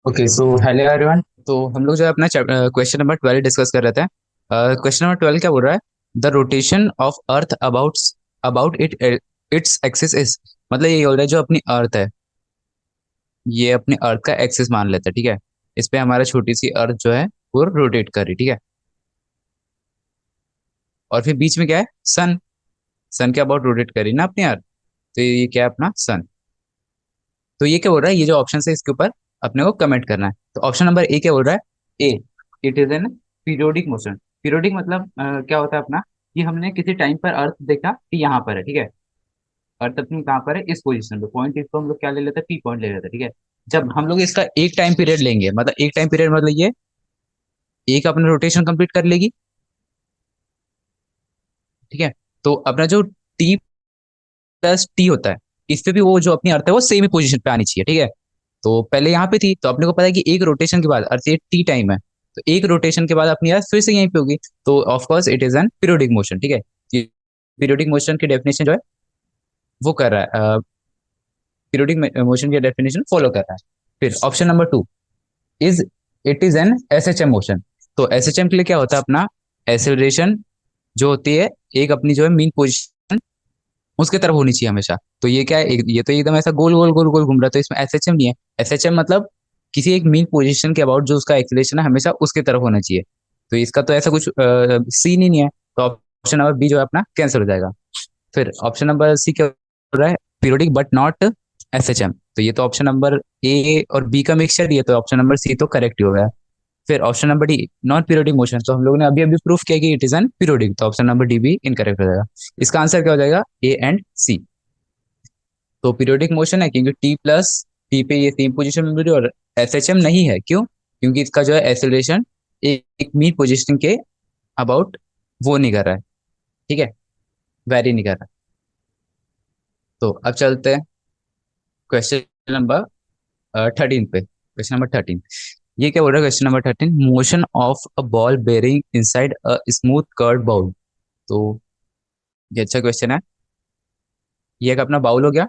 Okay so hello everyone. तो हम लोग जो है अपना क्वेश्चन नंबर 12 डिस्कस कर रहे थे। क्वेश्चन नंबर 12 क्या बोल रहा है? The rotation of earth about about its axis is. मतलब ये बोल रहा है जो अपनी अर्थ है, ये अपनी अर्थ का एक्सिस मान लेते हैं, ठीक है। इस पे हमारा छोटी सी अर्थ जो है वो रोटेट कर रही, ठीक है। और फिर बीच में क्या है? सन। सन के अबाउट रोटेट कर रही ना अपनी अर्थ। तो ये क्या है? अपना सन। तो ये क्या बोल रहा है? ये जो ऑप्शन है इसके ऊपर अपने को कमेंट करना है। तो ऑप्शन नंबर ए क्या बोल रहा है? Uh, it is an periodic motion. Periodic मतलब क्या होता है अपना? कि हमने किसी टाइम पर अर्थ देखा कि यहाँ पर है, ठीक है। अर्थ अपनी कहाँ पर है? इस पोजीशन पे। पॉइंट इसको हम लोग क्या ले लेते हैं? पी पॉइंट ले लेते हैं, ठीक है। जब हम लोग इसका एक टाइम पीरियड लेंगे, मतलब एक टाइम पीरियड मतलब ये एक अपना रोटेशन कंप्लीट कर लेगी, ठीक है। तो अपना जो टी प्लस टी होता है, इस पे भी वो जो अपनी अर्थ है वो सेम ही पोजीशन पे आनी चाहिए, ठीक है। तो पहले यहाँ पे थी, तो अपने को पता है कि एक रोटेशन के बाद, अर्थ ये टी टाइम है, तो एक रोटेशन के बाद अपनी अर्थ फिर से यहीं पे होगी। तो of course it is an periodic motion, ठीक है। पीरियोडिक मोशन की डेफिनेशन जो है वो कर रहा है, पीरियोडिक मोशन की डेफिनेशन फॉलो कर रहा है। फिर option number 2 is it is an S H M motion. तो एस एच एम के लिए क्या होता है अपना? एसेलरेशन जो होती है एक अपनी जो है मीन पोजिशन उसके तरफ होनी चाहिए हमेशा। तो ये क्या है? ये तो एकदम ऐसा गोल गोल गोल गोल घूम रहा है, तो इसमें एसएचएम नहीं है। एसएचएम मतलब किसी एक मीन पोजीशन के अबाउट जो उसका एक्सीलरेशन है हमेशा उसके तरफ होना चाहिए। तो इसका तो ऐसा कुछ सीन ही नहीं है। तो ऑप्शन नंबर बी जो है अपना कैंसिल हो जाएगा। फिर ऑप्शन नंबर सी क्या हो रहा है? Periodic but not SHM. तो ये तो ऑप्शन नंबर ए और बी का मिक्सचर, ये तो ऑप्शन नंबर सी तो करेक्ट ही हो गया। फिर option number D non periodic motion, तो हम लोग ने अभी अभी प्रूफ किया कि इट इज एन पीरियोडिक, तो ऑप्शन नंबर डी भी इनकरेक्ट हो जाएगा। इसका आंसर क्या हो जाएगा? ए एंड सी। तो पीरियोडिक मोशन है क्योंकि टी प्लस टी पे ये सेम पोजीशन में भी, और एस एच एम नहीं है क्यों? क्योंकि इसका जो है एक्सेलरेशन एक मीन पोजीशन के अबाउट वो नहीं कर रहा है, ठीक है, वेरी नहीं कर रहा। तो अब चलते हैं क्वेश्चन नंबर 13 पे। क्वेश्चन नंबर 13 ये क्या बोल रहा है? Question number 13, motion of a ball bearing inside a smooth curve bowl. तो ये अच्छा क्वेश्चन है। ये एक अपना बाउल हो गया,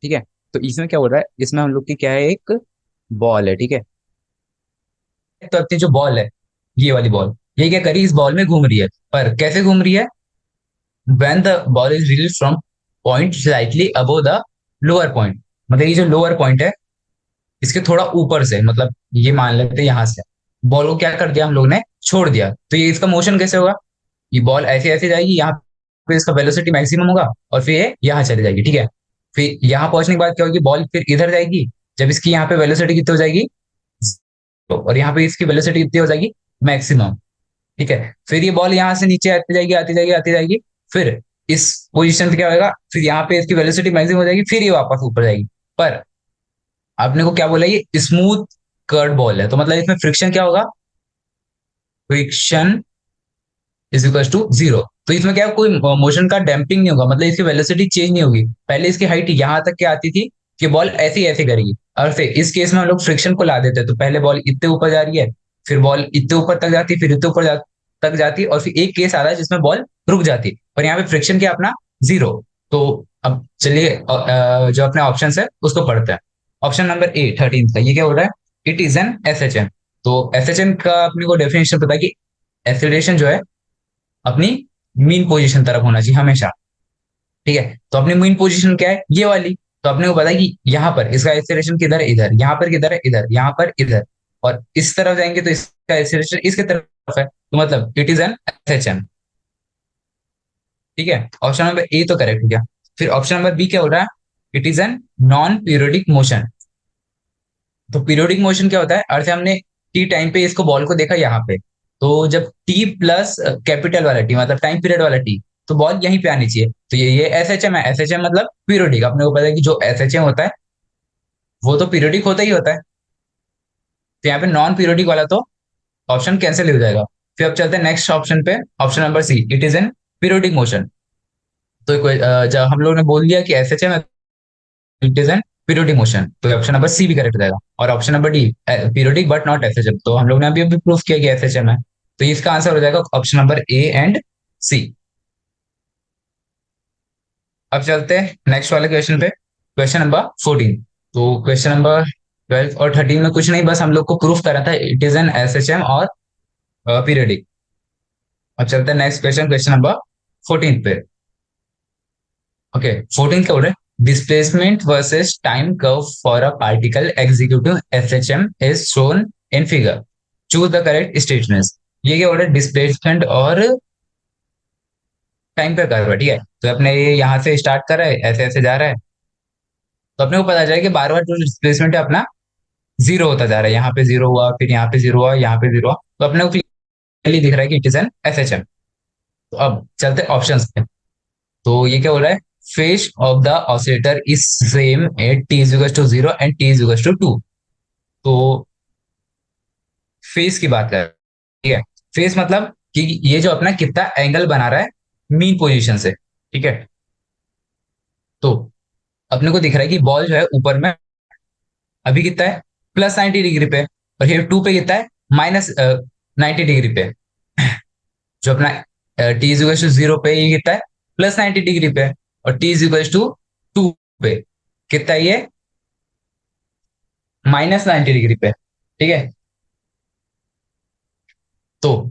ठीक है। तो इसमें क्या बोल रहा है? इसमें हम लोग की क्या है? एक बॉल है, ठीक है। तो अपनी जो बॉल है, ये वाली बॉल, ये क्या करी? इस बॉल में घूम रही है, पर कैसे घूम रही है? When the ball is release from point slightly above the lower point. मतलब ये जो लोअर पॉइंट है इसके थोड़ा ऊपर से, मतलब ये मान लेते हैं यहाँ से बॉल को क्या कर दिया हम लोग ने? छोड़ दिया। तो ये इसका मोशन कैसे होगा? ये बॉल ऐसे ऐसे जाएगी, यहाँ पे इसका वेलोसिटी मैक्सिमम होगा और फिर ये यहाँ चली जाएगी, ठीक है। फिर यहाँ पहुंचने के बाद क्या होगी? बॉल फिर इधर जाएगी। जब इसकी यहाँ पे वेलोसिटी कितनी हो जाएगी? और यहाँ पे इसकी वेलोसिटी कितनी हो जाएगी? मैक्सिमम, ठीक है। फिर ये बॉल यहाँ से नीचे आती जाएगी आती जाएगी आती जाएगी। फिर इस पोजीशन पे क्या होगा? फिर यहाँ पे इसकी वेलोसिटी मैक्सिमम हो जाएगी, फिर ये वापस ऊपर जाएगी। पर आपने को क्या बोला? ये स्मूथ कर्ड बॉल है, तो मतलब इसमें फ्रिक्शन क्या होगा? Friction is equal to zero. तो इसमें क्या है? कोई मोशन का डैम्पिंग नहीं होगा, मतलब इसकी वेलोसिटी चेंज नहीं होगी। पहले इसकी हाइट यहाँ तक क्या आती थी कि बॉल ऐसे ही ऐसे करेगी, और फिर इस केस में हम लोग फ्रिक्शन को ला देते हैं। तो पहले बॉल इतने ऊपर जा रही है, फिर बॉल इतने ऊपर तक जाती, फिर इतने ऊपर तक जाती, और फिर एक केस आता है जिसमें बॉल रुक जाती। पर यहाँ पे फ्रिक्शन क्या अपना? जीरो। तो अब चलिए जो अपने ऑप्शन है उसको पढ़ते हैं। ऑप्शन नंबर ए 13 का ये क्या हो रहा है? It is an S H M. तो एस एच एम का अपने को डेफिनेशन पता है कि एक्सेलरेशन जो है अपनी मीन पोजीशन तरफ होना चाहिए हमेशा, ठीक है। तो अपनी मीन पोजीशन क्या है? ये वाली। तो अपने को पता है कि यहाँ पर इसका एक्सेलरेशन किधर है? इधर। यहाँ पर किधर है? इधर। यहाँ पर इधर। और इस तरफ जाएंगे तो इसका एक्सेलरेशन इसके तरफ है, तो मतलब इट इज एन एसएचएम, ठीक है। ऑप्शन नंबर ए तो करेक्ट हो गया। फिर ऑप्शन नंबर बी क्या हो रहा है? It is N non periodic motion. तो पीरियोडिक मोशन क्या होता है? अर्थ हमने टी टाइम पे इसको बॉल को देखा यहाँ पे, तो जब टी प्लस कैपिटल वाला टी मतलब टाइम पीरियड वाला टी, तो बॉल यहीं पे आनी चाहिए। तो ये एस एच एम है। एस एच एम मतलब पीरियोडिक। अपने को पता है कि जो एस एच एम होता है वो तो पीरियोडिक होता ही होता है। तो यहाँ पे नॉन पीरियोडिक वाला तो ऑप्शन कैंसिल हो जाएगा। फिर अब चलते हैं नेक्स्ट ऑप्शन पे। Option number C, it is an periodic motion. तो जब हम लोग ने बोल दिया कि S H M it is an periodic motion, तो ऑप्शन नंबर सी भी करेक्ट हो जाएगा। और option number D periodic but not SHM, तो हम लोग ने अभी अभी प्रूफ किया कि एसएचएम है। तो इसका आंसर हो जाएगा ऑप्शन नंबर ए एंड सी। अब चलते हैं नेक्स्ट वाले क्वेश्चन पे। Question number 14। तो क्वेश्चन नंबर 12 और 13 में कुछ नहीं, बस हम लोग को प्रूफ करा था इट इज एन एसएचएम और पीरियडिक। अब चलते हैं नेक्स्ट क्वेश्चन, क्वेश्चन नंबर 14 पे। ओके, 14 का बोल रहे displacement versus time curve for a particle executive SHM is shown in figure, choose the correct statements. ये क्या बोल रहे डिस्प्लेसमेंट और टाइम का कर्व है, ठीक है। तो अपने ये यहाँ से स्टार्ट कर रहा है, ऐसे ऐसे जा रहा है, तो अपने को पता चला कि बार बार जो डिस्प्लेसमेंट है अपना जीरो होता जा रहा है। यहाँ पे जीरो हुआ, फिर यहाँ पे जीरो हुआ, यहाँ पे जीरो हुआ, तो अपने को क्लियरली दिख रहा है कि इट इज एन एसएचएम। तो अब चलते ऑप्शंस पे। तो ये क्या हो रहा है, phase of the oscillator is same at T is to zero and T is to two. तो फेज की बात कर, ठीक है। फेज मतलब कि ये जो अपना कितना एंगल बना रहा है मीन पोजीशन से, ठीक है। तो अपने को दिख रहा है कि बॉल जो है ऊपर में अभी कितना है, +90 डिग्री पे, और ये टू पे कितना है, -90 डिग्री पे। जो अपना टी इज टू जीरो पे ये कितना है, +90 डिग्री पे, और टी इज टू टू पे कितना है, ये -90 डिग्री पे, ठीक है। तो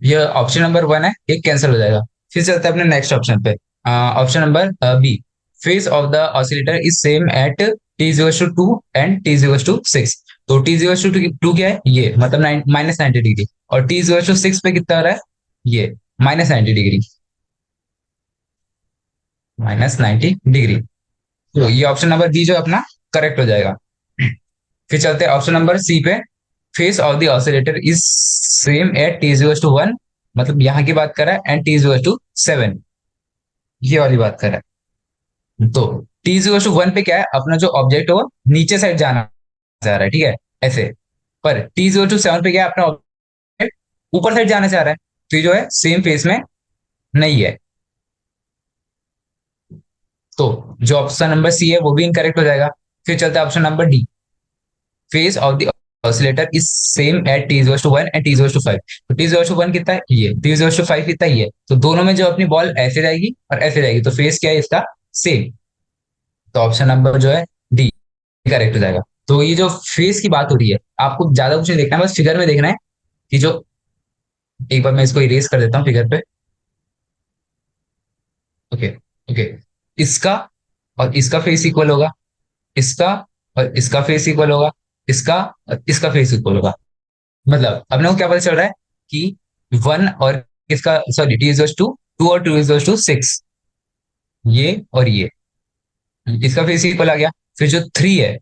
ये ऑप्शन नंबर वन है, ये कैंसिल हो जाएगा। फिर चलते हैं अपने नेक्स्ट ऑप्शन पे, option number B, phase of the oscillator is same at T to two and T to six. तो टी टू टू क्या है, ये मतलब -90 डिग्री, और टी टू सिक्स पे कितना हो रहा है, ये -90 डिग्री, -90 डिग्री। तो ये ऑप्शन नंबर बी जो अपना करेक्ट हो जाएगा। फिर चलते हैं ऑप्शन नंबर सी पे, phase of the oscillator is same at T to one, मतलब यहाँ की बात कर रहा है, एंड टी टू सेवन, ये वाली बात कर रहा है। तो टी टू वन पे क्या है, अपना जो ऑब्जेक्ट है वो नीचे साइड जाना चाह रहा है, ठीक है, ऐसे। पर टी टू सेवन पे क्या है, अपना ऑब्जेक्ट ऊपर साइड जाना चाह रहा है, तो ये जो है सेम फेस में नहीं है। तो जो ऑप्शन नंबर सी है वो भी इनकरेक्ट हो जाएगा। फिर चलता है option number D, phase of the oscillator is same at T to one and T to five. तो टी टू वन कितना है, ये टी टू फाइव कितना है, ये। तो दोनों में जो अपनी बॉल ऐसे जाएगी और ऐसे जाएगी, तो फेज क्या है इसका, सेम। तो ऑप्शन नंबर जो है डी करेक्ट हो जाएगा। तो ये जो फेज की बात हो रही है, आपको ज्यादा कुछ नहीं देखना है, बस फिगर में देखना है कि जो, एक बार मैं इसको इरेज कर देता हूँ फिगर पे। ओके, ओके, इसका और इसका फेस इक्वल होगा, इसका और इसका फेस इक्वल होगा, इसका और इसका फेस इक्वल होगा। मतलब अपने को क्या पता चल रहा है कि वन और इसका, sorry, T is to two और टू इज टू सिक्स, ये और ये, इसका फेस इक्वल आ गया। फिर जो थ्री है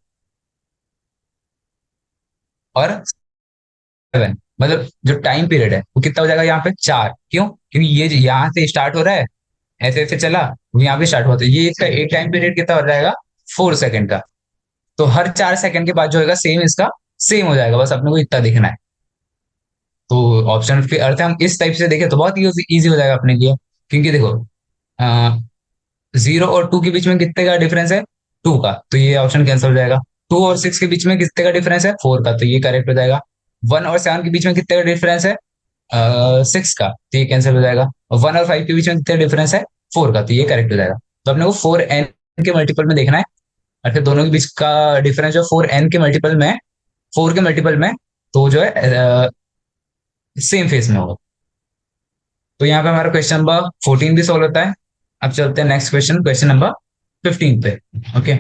और सेवन, मतलब जो टाइम पीरियड है वो कितना हो जाएगा यहाँ पे, चार। क्यों, क्योंकि ये यहाँ से स्टार्ट हो रहा है, ऐसे ऐसे चला, यहाँ पे स्टार्ट हुआ, तो ये इसका एक टाइम पीरियड कितना हो जाएगा, 4 सेकंड का। तो हर 4 सेकंड के बाद जो होगा सेम इसका सेम हो जाएगा, बस अपने को इतना दिखना है। तो ऑप्शन के अर्थ हम इस टाइप से देखें तो बहुत इजी हो जाएगा अपने लिए। क्योंकि देखो, जीरो और टू के बीच में कितने का डिफरेंस है, टू का, तो ये ऑप्शन कैंसिल हो जाएगा। टू और सिक्स के बीच में कितने का डिफरेंस है, फोर का, तो ये करेक्ट हो जाएगा। वन और सेवन के बीच में कितने का डिफरेंस है, सिक्स का, तो ये कैंसिल हो जाएगा। और वन और फाइव के बीच में कितने डिफरेंस है, फोर का, तो ये करेक्ट हो जाएगा। तो अपने को फोर एन के मल्टीपल में देखना है, अर्थात दोनों के बीच का डिफरेंस जो फोर एन के मल्टीपल में, फोर के मल्टीपल में, तो जो है सेम फेस में होगा। तो यहाँ पे हमारा क्वेश्चन नंबर 14 भी सोल्व होता है। अब चलते हैं नेक्स्ट क्वेश्चन, क्वेश्चन नंबर 15 पे। Okay,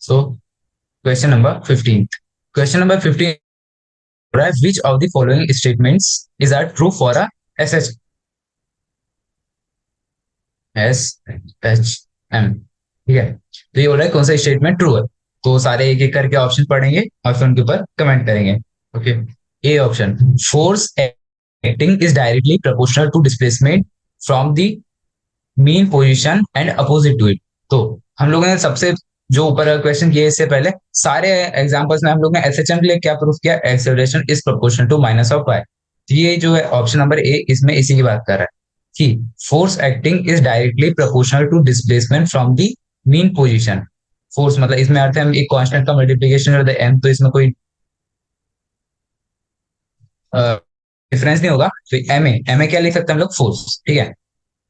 so question number 15, question number 15, which of the following statements is are true for a S H S H M, ठीक है। तो ये बोल रहा है कौन सा स्टेटमेंट ट्रू है। तो सारे एक एक करके ऑप्शन पढ़ेंगे और फिर उनके ऊपर कमेंट करेंगे। Okay, A option, force acting is directly proportional to displacement from the mean position and opposite to it. तो हम लोगों ने सबसे जो ऊपर क्वेश्चन किए इससे पहले सारे एग्जांपल्स में हम लोग ने एसएचएम के लिए क्या प्रूफ किया, acceleration is proportional to minus of Y. तो ये जो है ऑप्शन नंबर ए, इसमें इसी की बात कर रहा है कि force acting is directly proportional to displacement from the mean position. Force मतलब इसमें अर्थ है हम एक कांस्टेंट का मल्टीप्लिकेशन करते हैं एम, तो इसमें कोई डिफरेंस नहीं होगा, तो एम ए क्या लिख सकते हैं हम लोग, फोर्स, ठीक है।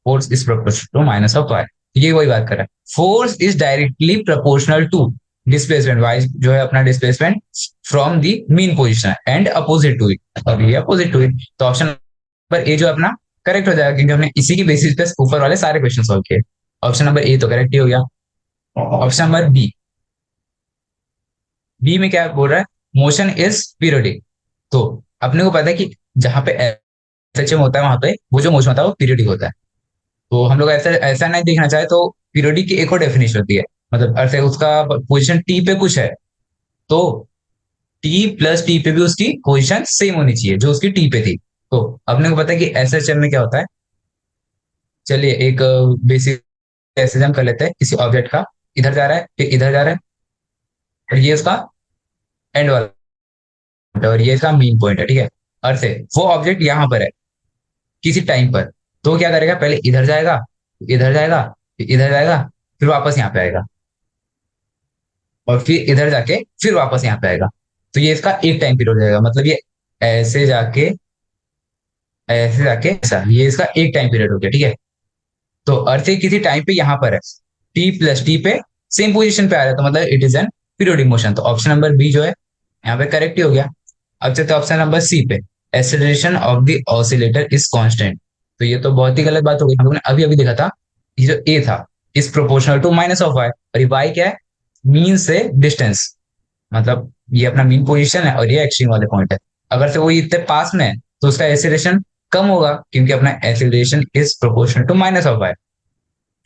Force is proportional to minus of Y, ये वही बात कर रहा है, force is directly proportional to. Displacement Y जो है अपना displacement from the mean position and opposite to it, और ये अपोजिट टू इट। तो ऑप्शन नंबर ए जो अपना करेक्ट हो जाएगा, क्योंकि हमने इसी की बेसिस पे ऊपर वाले सारे क्वेश्चन सॉल्व किए। ऑप्शन नंबर ए तो करेक्ट ही हो गया। ऑप्शन नंबर बी, बी में क्या बोल रहा है, मोशन इज पीरियोडिक। तो अपने को पता है कि जहां पे एसएचएम होता है वहां पे वो जो मोशन होता है वो पीरियोडिक होता है। तो हम लोग ऐसा ऐसा नहीं देखना चाहे तो पीरियोडिक की एक और डेफिनेशन होती है, मतलब अर्थ है उसका पोजीशन टी पे कुछ है, तो टी प्लस टी पे भी उसकी पोजीशन सेम होनी चाहिए जो उसकी टी पे थी। तो अपने को पता है कि एसएचएम में क्या होता है। चलिए एक बेसिक एसएचएम कर लेते हैं, किसी ऑब्जेक्ट का इधर जा रहा है फिर इधर जा रहा है, और ये उसका एंड वाला point है, और ये इसका मेन पॉइंट है, ठीक है। अर्थ है वो ऑब्जेक्ट यहाँ पर है किसी टाइम पर, तो क्या करेगा, पहले इधर जाएगा, इधर जाएगा, फिर इधर जाएगा, फिर वापस यहाँ पे आएगा, और फिर इधर जाके फिर वापस यहाँ पे आएगा। तो ये इसका एक टाइम पीरियड हो जाएगा, मतलब ये ऐसे जाके ऐसे जाके ऐसा, ये इसका एक टाइम पीरियड हो गया, ठीक है। तो अर्थ किसी टाइम पे यहाँ पर है, टी प्लस टी पे सेम पोजीशन पे आ रहा है, तो मतलब it is an periodic motion. तो ऑप्शन नंबर बी जो है यहाँ पे करेक्ट ही हो गया। अब चलते ऑप्शन नंबर सी पे, acceleration of the oscillator is constant. तो ये तो बहुत ही गलत बात हो गई, हम लोगों ने अभी अभी देखा था ये जो ए था is proportional to minus of Y, और ये वाई क्या है, मीन से डिस्टेंस, मतलब ये अपना मीन पोजीशन है और ये एक्सट्रीम वाले पॉइंट है। अगर से वो इतने पास में है तो उसका एक्सेलरेशन कम होगा, क्योंकि अपना acceleration is proportional to minus of Y,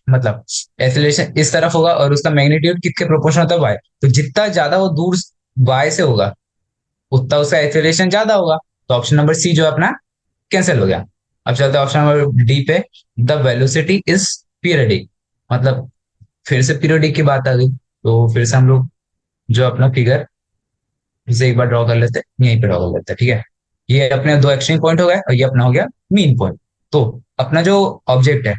मतलब एक्सेलरेशन इस तरफ होगा और उसका मैग्नीट्यूड किसके प्रोपोर्शनल होता है, वाई। तो जितना ज्यादा वो दूर वाई से होगा उतना उसका एक्सेलरेशन ज्यादा होगा। तो ऑप्शन नंबर सी जो है अपना कैंसिल हो गया। अब चलते हैं ऑप्शन नंबर डी पे, द वेलोसिटी इज पीरियडिक, मतलब फिर से पीरियडिक की बात आ गई। तो फिर से हम लोग जो अपना फिगर इसे एक बार ड्रॉ कर लेते हैं, यहीं पे ड्रॉ कर लेते हैं, ठीक है। ये अपने दो एक्सट्रीम पॉइंट हो गए और ये अपना हो गया मीन पॉइंट। तो अपना जो ऑब्जेक्ट है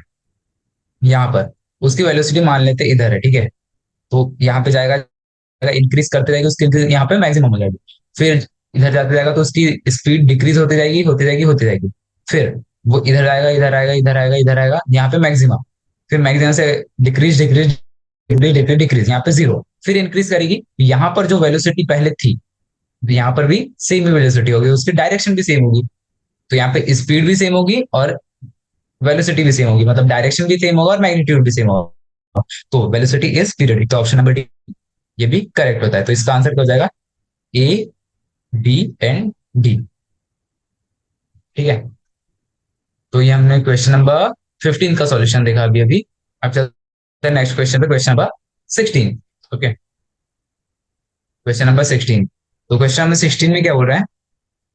यहाँ पर उसकी वेलोसिटी मान लेते हैं इधर है, ठीक है। तो यहाँ पे जाएगा, इंक्रीज करते जाएगी उसकी, यहाँ पे मैक्सिमम हो जाएगी। फिर इधर जाते जाएगा तो उसकी स्पीड डिक्रीज होती जाएगी होती जाएगी होती जाएगी। फिर वो इधर आएगा इधर आएगा इधर आएगा इधर आएगा, यहाँ पे मैक्सिमम। फिर मैक्सिमम से decrease decrease decrease decrease decrease, यहाँ पे जीरो, फिर इंक्रीज करेगी। यहाँ पर जो वेलोसिटी पहले थी यहाँ पर भी सेम वेलोसिटी होगी, उसकी डायरेक्शन भी सेम होगी। तो यहाँ पे स्पीड भी सेम होगी और वेलोसिटी भी सेम होगी, मतलब डायरेक्शन भी सेम होगा और मैग्नीट्यूड भी सेम होगा। तो वेलोसिटी इज पीरियडिक। तो ऑप्शन नंबर डी ये भी करेक्ट होता है। तो इसका आंसर क्या हो जाएगा, ए बी एंड डी, ठीक है। तो ये हमने क्वेश्चन नंबर 15 का सॉल्यूशन देखा अभी अभी। अब चलते हैं नेक्स्ट क्वेश्चन पे, question number 16। Okay, question number 16। तो क्वेश्चन नंबर 16 में क्या बोल रहा है,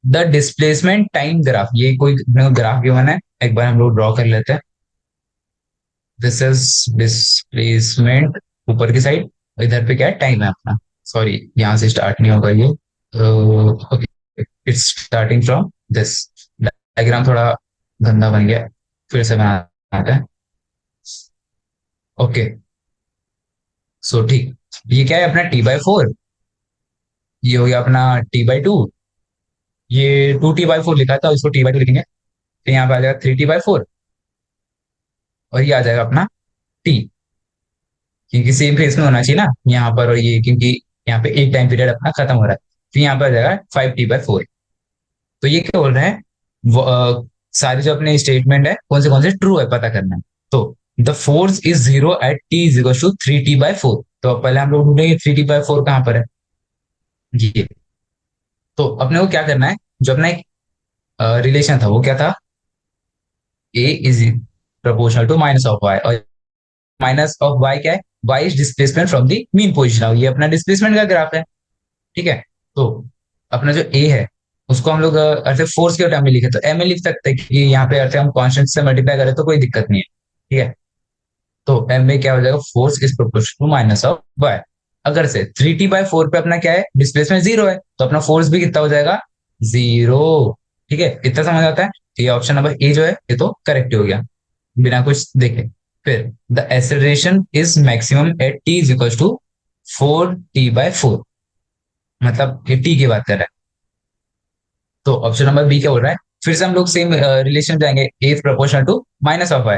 द डिस्प्लेसमेंट टाइम ग्राफ, ये कोई ग्राफ गिवन है, एक बार हम लोग ड्रॉ कर लेते हैं। दिस इज डिस्प्लेसमेंट ऊपर की साइड, इधर पे क्या है, टाइम है अपना। सॉरी यहाँ से स्टार्ट नहीं होगा ये, okay, it's starting from this. Diagram थोड़ा गंदा बन गया, फिर से बनाते हैं। ओके, सो ठीक, ये क्या है अपना t/4, ये हो गया अपना t/2, ये 2t/4 लिखा था, इसको t/2 लिखेंगे। फिर यहाँ पे आ जाएगा 3t/4, और ये आ जाएगा अपना t, क्योंकि सेम फेस में होना चाहिए ना यहाँ पर, और ये क्योंकि यहाँ पे एक टाइम पीरियड अपना खत्म हो रहा है। फिर यहाँ पर आ जाएगा 5t/4। तो ये क्या बोल रहे हैं, सारे जो अपने स्टेटमेंट है कौन से ट्रू है पता करना है। तो the force is zero at T is equal to 3t/4। तो पहले हम लोग ढूंढेंगे 3t/4 कहाँ पर है, ये। तो अपने को क्या करना है, जो अपना एक रिलेशन था वो क्या था, a is proportional to minus of Y, और माइनस ऑफ वाई क्या है, y is displacement from the mean position, ये अपना डिस्प्लेसमेंट का ग्राफ है, ठीक है। तो अपना जो ए है उसको हम लोग अर्थ फोर्स के टर्म में लिखे तो एम में लिख सकते हैं, कि यहाँ पे अर्थ हम कांस्टेंट से मल्टीप्लाई करें तो कोई दिक्कत नहीं है, ठीक है। तो एम में क्या हो जाएगा, force is proportional to minus of Y. अगर से 3t/4 पे अपना क्या है, डिस्प्लेसमेंट जीरो है, तो अपना फोर्स भी कितना हो जाएगा, जीरो, ठीक है। इतना समझ आता है। तो ये ऑप्शन नंबर ए जो है ये तो करेक्ट हो गया बिना कुछ देखे। फिर the acceleration is maximum at T is equal to 4t/4, मतलब ये टी की बात कर रहा है। तो ऑप्शन नंबर बी क्या बोल रहा है, फिर से हम लोग सेम रिलेशन जाएंगे, a is proportional to minus of y,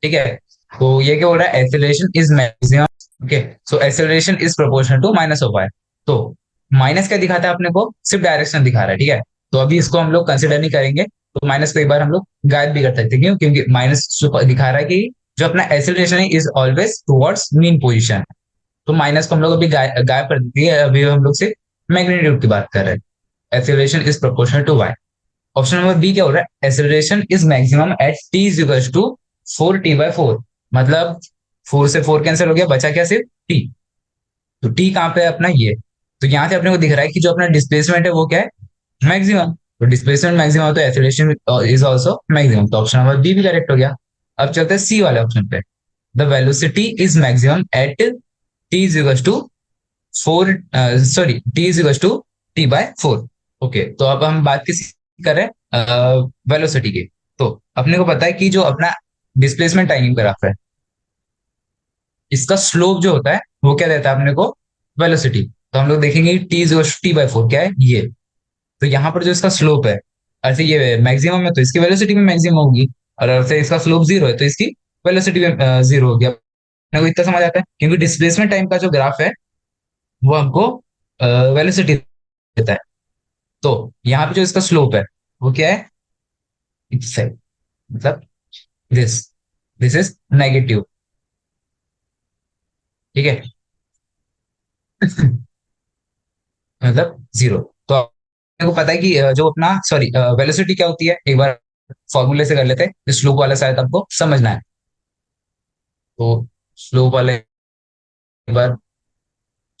ठीक है। तो ये क्या बोल रहा है, acceleration is maximum okay, so acceleration is proportional to minus of Y. तो माइनस क्या दिखाता है अपने को, सिर्फ डायरेक्शन दिखा रहा है, ठीक है। तो अभी इसको हम लोग कंसिडर नहीं करेंगे, तो माइनस को एक बार हम लोग गायब भी कर सकते हैं, क्यों, क्योंकि माइनस जो दिखा रहा है कि जो अपना एक्सेलरेशन है is always towards mean position. तो माइनस को हम लोग अभी गायब कर दिए, अभी हम लोग सिर्फ मैग्नीट्यूड की बात कर रहे हैं। Acceleration is proportional to Y. Option number B क्या हो रहा है, acceleration is maximum at T is equal to 4t/4। मतलब 4 से 4 कैंसिल हो गया, बचा क्या सिर्फ टी। तो टी कहाँ पे है अपना, ये। तो यहाँ से अपने को दिख रहा है कि जो अपना डिस्प्लेसमेंट है वो क्या है, मैक्सिमम। तो डिस्प्लेसमेंट मैक्सिमम हो तो एक्सेलरेशन इज ऑल्सो मैक्सिमम, तो ऑप्शन नंबर बी भी करेक्ट हो गया। अब चलते हैं सी वाले ऑप्शन पे। The velocity is maximum at T is equal to 4, sorry, T is equal to t/4। Okay, तो अब हम बात किस कर रहे हैं, वेलोसिटी की। तो अपने को पता है कि जो अपना डिस्प्लेसमेंट टाइम ग्राफ है, इसका स्लोप जो होता है वो क्या देता है अपने को, वेलोसिटी। तो हम लोग देखेंगे टी इज t/4 क्या है, ये। तो यहाँ पर जो इसका स्लोप है, ऐसे ये मैक्सिमम है तो इसकी वेलोसिटी भी मैक्सिमम होगी, और ऐसे इसका स्लोप जीरो है तो इसकी वेलोसिटी भी जीरो होगी। अपने को इतना समझ आता है, क्योंकि डिस्प्लेसमेंट टाइम का जो ग्राफ है वो हमको वेलोसिटी देता है। तो यहाँ पे जो इसका स्लोप है वो क्या है, इस साइड, मतलब दिस दिस इज नेगेटिव, ठीक है। मतलब जीरो। तो आपको पता है कि जो अपना, सॉरी, वेलोसिटी क्या होती है, एक बार फॉर्मूले से कर लेते हैं, स्लोप वाला शायद आपको समझना है। तो स्लोप वाले एक बार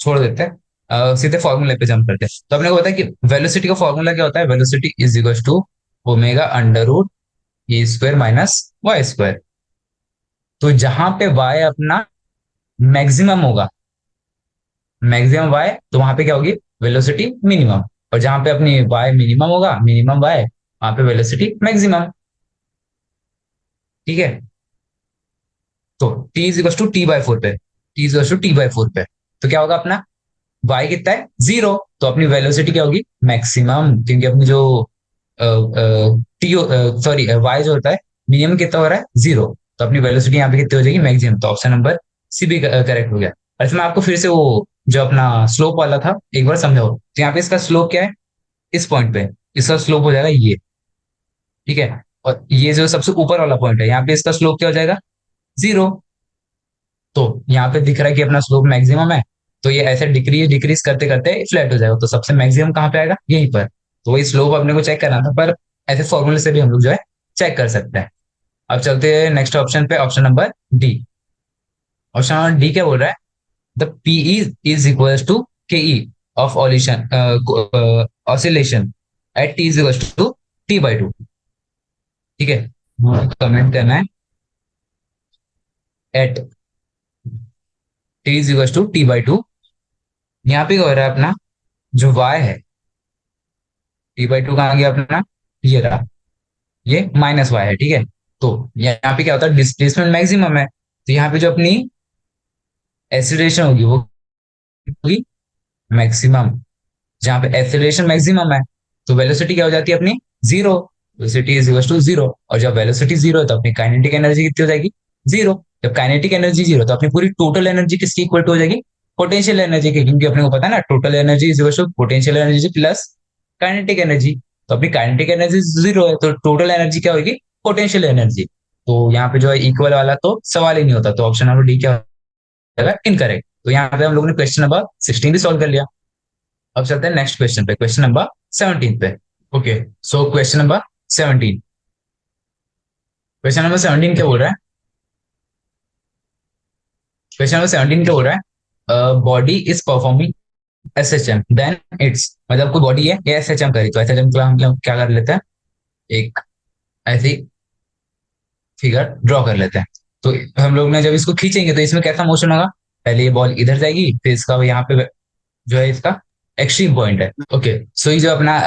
छोड़ देते हैं, सीधे फॉर्मूले पे जंप करते हैं। तो आपने को पता है कि वेलोसिटी का फॉर्मूला क्या होता है, velocity is equal to omega under root A square minus Y square. तो जहां पे वाई अपना मैक्सिमम होगा, मैक्सिमम वाई, तो वहां पे क्या होगी, वेलोसिटी मिनिमम। और जहां पे अपनी वाई मिनिमम होगा, मिनिमम वाई, वहां पे वेलोसिटी मैक्सिमम, ठीक है। तो T is equal to t/4 पे, T is equal to t/4 पे, तो क्या होगा अपना, वाई कितना है, जीरो। तो अपनी वेलोसिटी क्या होगी, मैक्सिमम, क्योंकि अपनी जो टी, सॉरी, वाई जो होता है मिनिमम कितना हो रहा है, जीरो। तो अपनी वेलोसिटी यहाँ पे कितनी हो जाएगी, मैक्सिमम। तो ऑप्शन नंबर सी भी करेक्ट हो गया। और इसमें आपको फिर से वो जो अपना स्लोप वाला था एक बार समझाओ। तो यहाँ पे इसका स्लोप क्या है, इस पॉइंट पे इसका स्लोप हो जाएगा ये, ठीक है। और ये जो सबसे ऊपर वाला पॉइंट है, यहाँ पे इसका स्लोप क्या हो जाएगा, जीरो। तो यहाँ पे दिख रहा है कि अपना स्लोप मैक्सिमम है, तो ये ऐसे डिक्रीज डिक्रीज करते करते फ्लैट हो जाएगा। तो सबसे मैक्सिमम कहाँ पे आएगा, यहीं पर। तो वही स्लोप अपने को चेक करना था, पर ऐसे फॉर्मूले से भी हम लोग जो है चेक कर सकते हैं। अब चलते हैं नेक्स्ट ऑप्शन पे, option number D. Option number D क्या बोल रहा है, the PE is equal to K E of ऑलिशन oscillation at T is equal to t/2, ठीक है। कमेंट करना है at T is equal to t/2। यहाँ पे क्या हो रहा है अपना, जो y है, t/2 कहाँ गया अपना, ये रहा, ये माइनस वाई है, ठीक है। तो यहाँ पे क्या होता है, डिस्प्लेसमेंट मैक्सिमम है, तो यहाँ पे जो अपनी एक्सीलरेशन होगी वो होगी मैक्सिमम। जहाँ पे एक्सीलरेशन मैक्सिमम है तो वेलोसिटी क्या हो जाती है अपनी, zero. Velocity is equal to zero. और जब वेलोसिटी जीरो है तो अपनी काइनेटिक एनर्जी कितनी हो जाएगी, जीरो। जब काइनेटिक एनर्जी जीरो तो अपनी पूरी टोटल एनर्जी किसकी इक्वल टू हो जाएगी, पोटेंशियल एनर्जी की, क्योंकि अपने को पता है ना, total energy is equal to potential energy plus kinetic energy. तो अपनी काइनेटिक एनर्जी जीरो है तो टोटल एनर्जी क्या होगी, पोटेंशियल एनर्जी। तो यहाँ पे जो है इक्वल वाला तो सवाल ही नहीं होता, तो ऑप्शन नंबर डी क्या होगा, इनकरेक्ट। तो यहाँ पे हम लोग ने क्वेश्चन नंबर 16 भी सॉल्व कर लिया। अब चलते हैं नेक्स्ट क्वेश्चन पे, क्वेश्चन नंबर 17 पे। Okay, so question number 17, question number 17 क्या बोल रहा है, क्वेश्चन नंबर 17 क्या बोल रहा है, body is performing SHM then its. मतलब कोई बॉडी है ये एसएचएम करी, तो एसएचएम का हम लोग क्या कर लेते हैं, एक ऐसी फिगर ड्रॉ कर लेते हैं। तो हम लोग ने जब इसको खींचेंगे तो इसमें कैसा मोशन होगा, पहले ये बॉल इधर जाएगी, फिर इसका यहाँ पे जो है इसका एक्सट्रीम पॉइंट है। ओके, सो ये जो अपना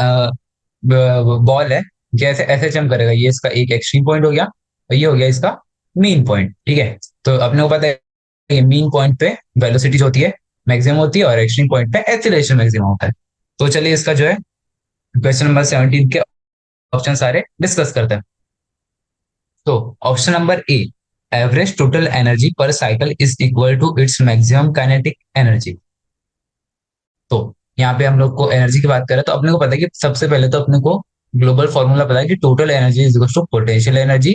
बॉल है जैसे ऐसे जम करेगा, ये इसका एक एक्सट्रीम पॉइंट हो गया, और ये हो गया इसका मेन पॉइंट, ठीक है। तो अपने को पता है ये मेन पॉइंट पे वेलोसिटी जो होती है मैक्सिमम होती है, और एक्सट्रीम पॉइंट पे एक्सीलरेशन मैक्सिमम होता है। तो चलिए इसका जो है क्वेश्चन नंबर 17 के ऑप्शन सारे डिस्कस करते हैं। तो option number A, average total energy per cycle is equal to its maximum kinetic energy. तो यहाँ पे हम लोग को एनर्जी की बात करें तो अपने को पता है कि सबसे पहले तो अपने को ग्लोबल फॉर्मूला पता है कि total energy is equal to potential energy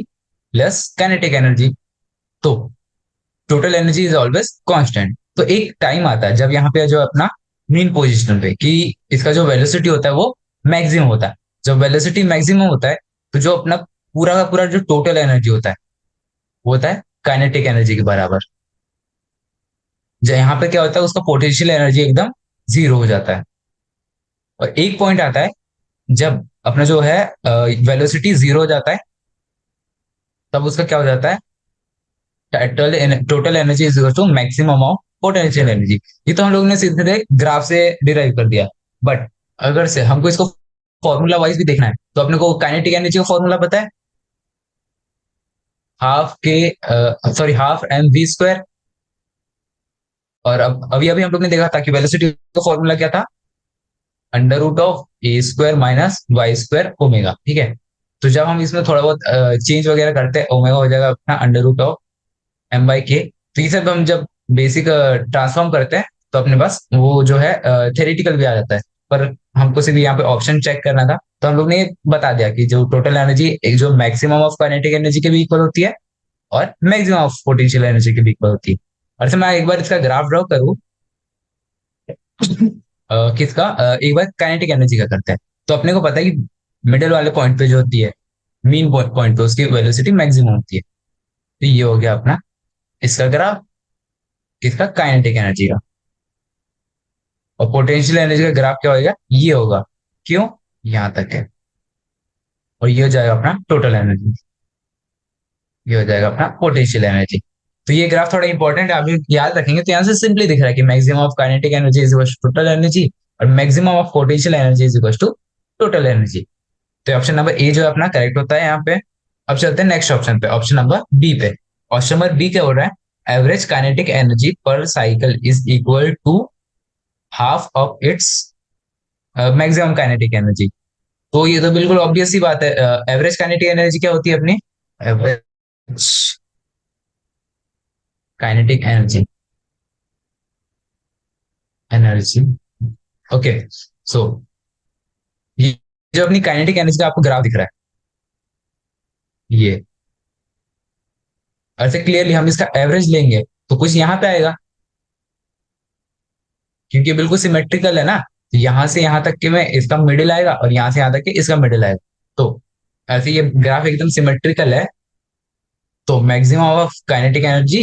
plus kinetic energy. तो total energy is always constant. तो एक टाइम आता है जब यहाँ पे जो अपना मीन पोजिशन पे कि इसका जो वेलोसिटी होता है वो मैक्सिमम होता है। जब वेलोसिटी मैक्सिमम होता है तो जो अपना पूरा का पूरा जो टोटल एनर्जी होता है वो होता है काइनेटिक एनर्जी के बराबर। यहाँ पे क्या होता है उसका पोटेंशियल एनर्जी एकदम जीरो हो जाता है। और एक पॉइंट आता है जब अपना जो है वेलोसिटी जीरो हो जाता है तब उसका क्या हो जाता है total energy is equal to maximum of potential energy. ये तो हम लोग ने सीधे ग्राफ से डिराइव कर दिया। बट अगर से हमको इसको फॉर्मूला वाइज भी देखना है तो अपने को काइनेटिक एनर्जी का फॉर्मूला पता है, half K sorry half M V square. और अब अभी अभी हम लोग ने देखा था कि वेलोसिटी का फॉर्मूला क्या था, under root of A square minus Y square omega. ठीक है। तो जब हम इसमें थोड़ा बहुत चेंज वगैरह करते हैं ओमेगा हो जाएगा अपना under root of M by K. तो ये सब हम जब बेसिक ट्रांसफॉर्म करते हैं तो अपने पास वो जो है थेरेटिकल भी आ जाता है। पर हमको सिर्फ यहाँ पे ऑप्शन चेक करना था तो हम लोग ने बता दिया कि जो टोटल एनर्जी एक जो मैक्सिमम ऑफ काइनेटिक एनर्जी के भी इक्वल होती है और मैक्सिमम ऑफ पोटेंशियल एनर्जी के भी इक्वल होती है। और से मैं एक बार इसका ग्राफ ड्रॉ करूँ किसका एक बार काइनेटिक एनर्जी का करते हैं। तो अपने को पता है कि मिडिल वाले पॉइंट पे जो होती है मीन पॉइंट पे उसकी वेलोसिटी मैक्सिमम होती है। तो ये हो गया अपना इसका ग्राफ किसका काइनेटिक एनर्जी का। और पोटेंशियल एनर्जी का ग्राफ क्या होगा, ये होगा। क्यों, यहां तक है। और ये हो जाएगा अपना टोटल एनर्जी, ये हो जाएगा अपना पोटेंशियल एनर्जी। तो ये ग्राफ थोड़ा इंपॉर्टेंट है, आप याद रखेंगे तो यहाँ से सिंपली दिख रहा है कि maximum of kinetic energy is equal to total energy और maximum of potential energy is equal to total energy. तो ऑप्शन नंबर ए जो है अपना करेक्ट होता है यहाँ पे। अब चलते हैं नेक्स्ट ऑप्शन पे, ऑप्शन नंबर बी पे। ऑप्शन नंबर बी क्या हो रहा है, average kinetic energy per cycle is equal to half of its maximum kinetic energy. तो ये तो बिल्कुल ऑब्वियस सी बात है। एवरेज काइनेटिक एनर्जी क्या होती है अपनी, average kinetic energy, energy. Okay. So ये जो अपनी काइनेटिक एनर्जी का आपको ग्राफ दिख रहा है ये, ऐसे क्लियरली हम इसका एवरेज लेंगे तो कुछ यहाँ पे आएगा क्योंकि बिल्कुल सिमेट्रिकल है ना। तो यहाँ से यहाँ तक के में इसका मिडिल आएगा और यहाँ से यहाँ तक के इसका मिडिल आएगा। तो ऐसे ये ग्राफ एकदम सिमेट्रिकल है। तो maximum of kinetic energy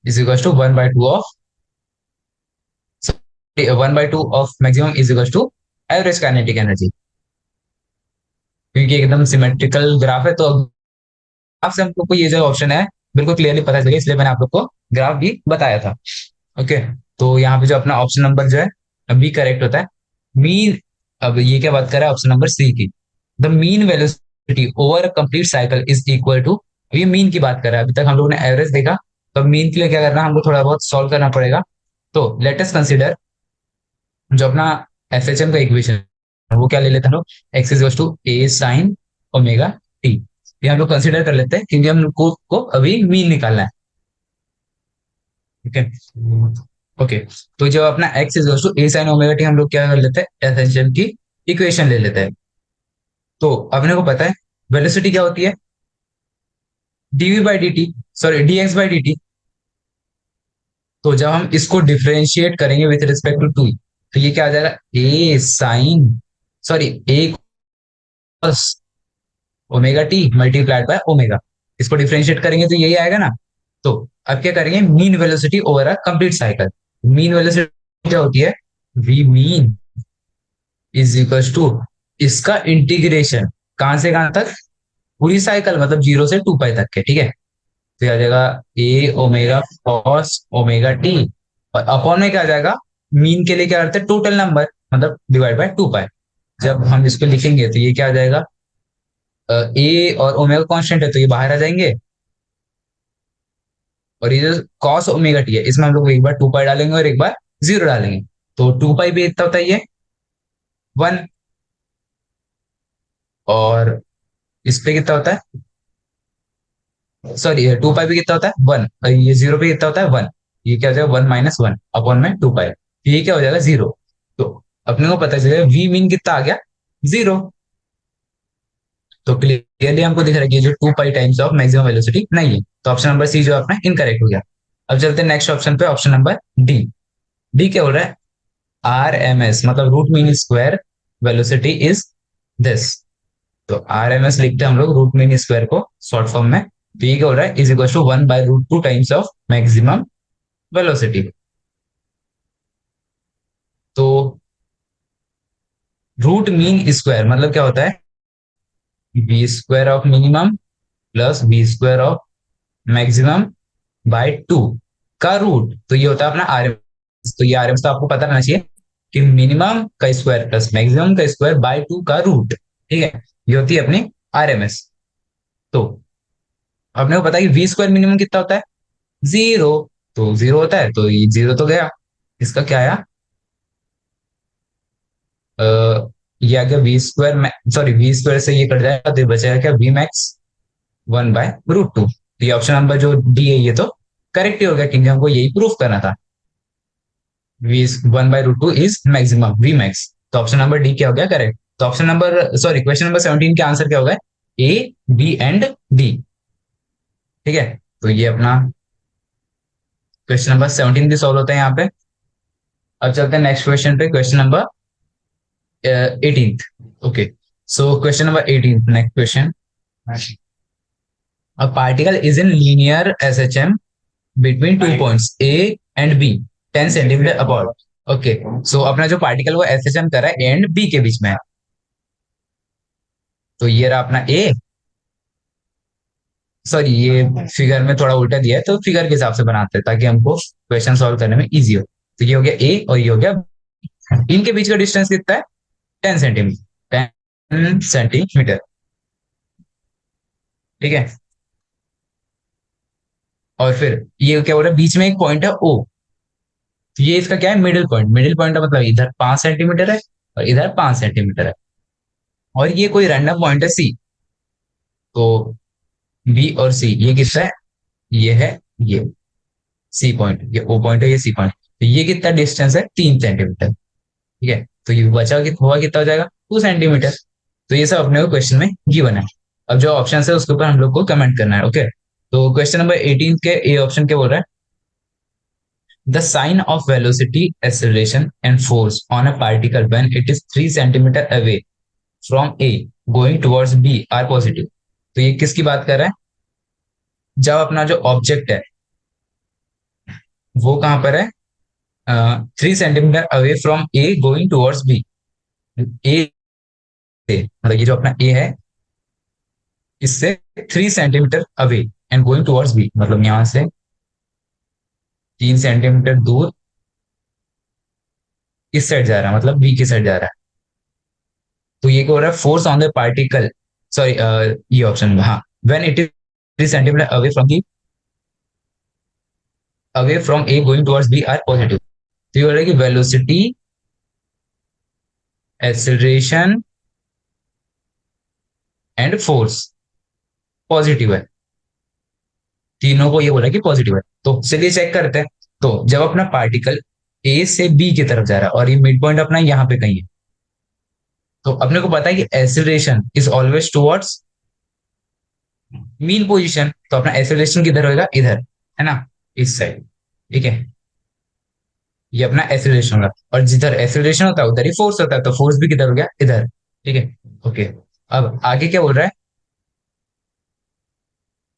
is equal to one by two of maximum is equal to average kinetic energy. क्योंकि एकदम सिमेट्रिकल ग्राफ है तो ग्राफ से हम लोग को ये जो ऑप्शन है बिल्कुल क्लियरली पता चलेगा, इसलिए मैंने आप लोग को ग्राफ भी बताया था। ओके। तो यहाँ पे जो अपना ऑप्शन नंबर जो है बी करेक्ट होता है। मीन, अब ये क्या बात कर रहा है ऑप्शन नंबर सी की, the mean velocity over complete cycle is equal to, ये मीन की बात कर रहा है। अभी तक हम लोगों ने एवरेज देखा, तो मीन के लिए क्या करना है हमको थोड़ा बहुत सॉल्व करना पड़ेगा। तो लेट अस कंसिडर जो अपना एफ एच एम का इक्वेशन वो क्या ले लेते हैं हम लोग, X is to A sine omega T. ये हम लोग कंसिडर कर लेते हैं क्योंकि हम लोग को अभी मीन निकालना है। ठीक है। ओके। तो जब अपना X is to A sine omega T हम लोग क्या कर लेते हैं, एफ एच एम की इक्वेशन ले लेते हैं। तो अपने को पता है वेलोसिटी क्या होती है, DV by D T, sorry D X by D T. तो जब हम इसको डिफ्रेंशिएट करेंगे विथ रिस्पेक्ट टू टू, तो ये क्या आ जाएगा, a sine, sorry a cos omega t multiplied by omega. इसको डिफ्रेंशिएट करेंगे तो यही आएगा ना। तो अब क्या करेंगे, mean velocity over a complete cycle. Mean velocity क्या होती है, v mean is equal to इसका इंटीग्रेशन कहां से कहां तक, पूरी साइकिल मतलब 0 से 2 पाई तक के। ठीक है। तो आ जाएगा a omega cos omega T और अपॉन में क्या आ जाएगा, मीन के लिए क्या करते हैं टोटल नंबर मतलब डिवाइड बाय 2 पाई। जब हम इसको लिखेंगे तो ये क्या आ जाएगा, ए और ओमेगा कांस्टेंट है तो ये बाहर आ जाएंगे। और ये जो कॉस ओमेगा टी है इसमें हम लोग एक बार 2 पाई डालेंगे और एक बार 0 डालेंगे। तो 2 पाई भी इतना होता है ये 1, और इस पे कितना होता है सॉरी 2 पाई पे कितना होता है 1, ये 0 पे कितना होता है 1, ये क्या हो जाएगा 1 - 1 अपॉन में 2 पाई, ये क्या हो जाएगा 0। तो अपने को पता चलेगा वी मीन कितना आ गया 0। तो क्लियरली हमको दिख रहा है कि जो 2 पाई टाइम्स ऑफ मैक्सिमम वेलोसिटी नहीं है, तो ऑप्शन नंबर सी जो है अपना इनकरेक्ट हो गया। अब चलते हैं नेक्स्ट ऑप्शन पे, ऑप्शन नंबर डी। डी क्या हो रहा है, आर एम एस मतलब root mean square velocity is this. तो आर एम एस लिखते हैं हम लोग रूट मीन स्क्वायर को शॉर्ट फॉर्म में। तो ये क्या हो रहा है, is equal to 1/√2 times of maximum velocity. तो रूट मीन स्क्वायर मतलब क्या होता है, B square of minimum plus B square of maximum bye 2 का रूट। तो ये होता है अपना आर एम एस। तो ये आर एम एस तो आपको पता रहना चाहिए कि मिनिमम का स्क्वायर प्लस मैक्सिमम का स्क्वायर बाय 2 का रूट। ठीक है, ये होती है अपनी आर एम एस। तो आपने को पता है कि वी स्क्वायर मिनिमम कितना होता है 0। तो 0 होता है, तो ये 0 तो गया। इसका क्या आया, ये आ गया V square, sorry V square से ये कट जाएगा तो ये बचेगा क्या वी मैक्स 1/√2। तो ये ऑप्शन नंबर जो डी है ये तो करेक्ट ही हो गया, क्योंकि हमको यही प्रूफ करना था, V 1/√2 is maximum V max. तो ऑप्शन नंबर डी क्या हो गया करेक्ट। तो option number sorry question number 17 का आंसर क्या होगा, ए बी एंड डी। ठीक है, तो ये अपना क्वेश्चन नंबर 17 भी सॉल्व होता है यहाँ पे। अब चलते हैं नेक्स्ट क्वेश्चन पे, question number 18th। Okay, so question number 18th, next question. A particle is in linear SHM between 2 points A and B 10 centimetre apart. Okay, so अपना जो पार्टिकल वो SHM कर रहा है A एंड B के बीच में है। तो ये रहा अपना A, सॉरी ये फिगर में थोड़ा उल्टा दिया है तो फिगर के हिसाब से बनाते हैं ताकि हमको क्वेश्चन सॉल्व करने में इजी हो। तो ये हो गया A और ये हो गया B। इनके बीच का डिस्टेंस कितना है 10 सेंटीमीटर, 10 सेंटीमीटर। ठीक है, और फिर ये क्या हो रहा है, बीच में एक पॉइंट है O। तो ये इसका क्या है मिडिल पॉइंट, मिडिल पॉइंट का मतलब इधर 5 सेंटीमीटर है और इधर 5 सेंटीमीटर है, और ये कोई रैंडम पॉइंट है सी। तो बी और सी ये कितना है, ये है ये सी पॉइंट, ये ओ पॉइंट है, ये सी पॉइंट। तो ये कितना डिस्टेंस है 3 सेंटीमीटर। ठीक है, तो ये बचा हुआ कितना हो जाएगा 2 सेंटीमीटर। तो ये सब अपने को क्वेश्चन में गिवन है। अब जो ऑप्शन है उसके ऊपर हम लोग को कमेंट करना है। ओके, तो क्वेश्चन नंबर 18 के ए ऑप्शन क्या बोल रहा है, the sign of velocity, acceleration, and force on a particle when it is 3 centimeter away from A going towards B are positive। तो ये किसकी बात कर रहा है, जब अपना जो ऑब्जेक्ट है वो कहां पर है 3 centimetre away from A going towards B. A से मतलब ये जो अपना ए है इससे 3 centimetre away and going towards B, मतलब यहां से 3 सेंटीमीटर दूर इस साइड जा रहा है, मतलब बी की साइड जा रहा है। तो ये क्या हो रहा है, force on the particle, sorry ये ऑप्शन हाँ, when it is 3 centimetre away from A going towards B are positive. तो ये हो रहा है कि velocity, acceleration and force positive है, तीनों को ये बोला कि पॉजिटिव है। तो चलिए चेक करते हैं। तो जब अपना पार्टिकल ए से बी की तरफ जा रहा है और ये मिड पॉइंट अपना यहाँ पे कहीं है, तो अपने को पता है कि acceleration is always towards mean position. तो अपना एक्सेलरेशन किधर होगा, इधर है ना, इस साइड। ठीक है, ये अपना एक्सेलरेशन होगा, और जिधर एक्सेलरेशन होता है उधर ही फोर्स होता है, तो फोर्स भी किधर हो गया इधर। ठीक है, ओके। अब आगे क्या बोल रहा है,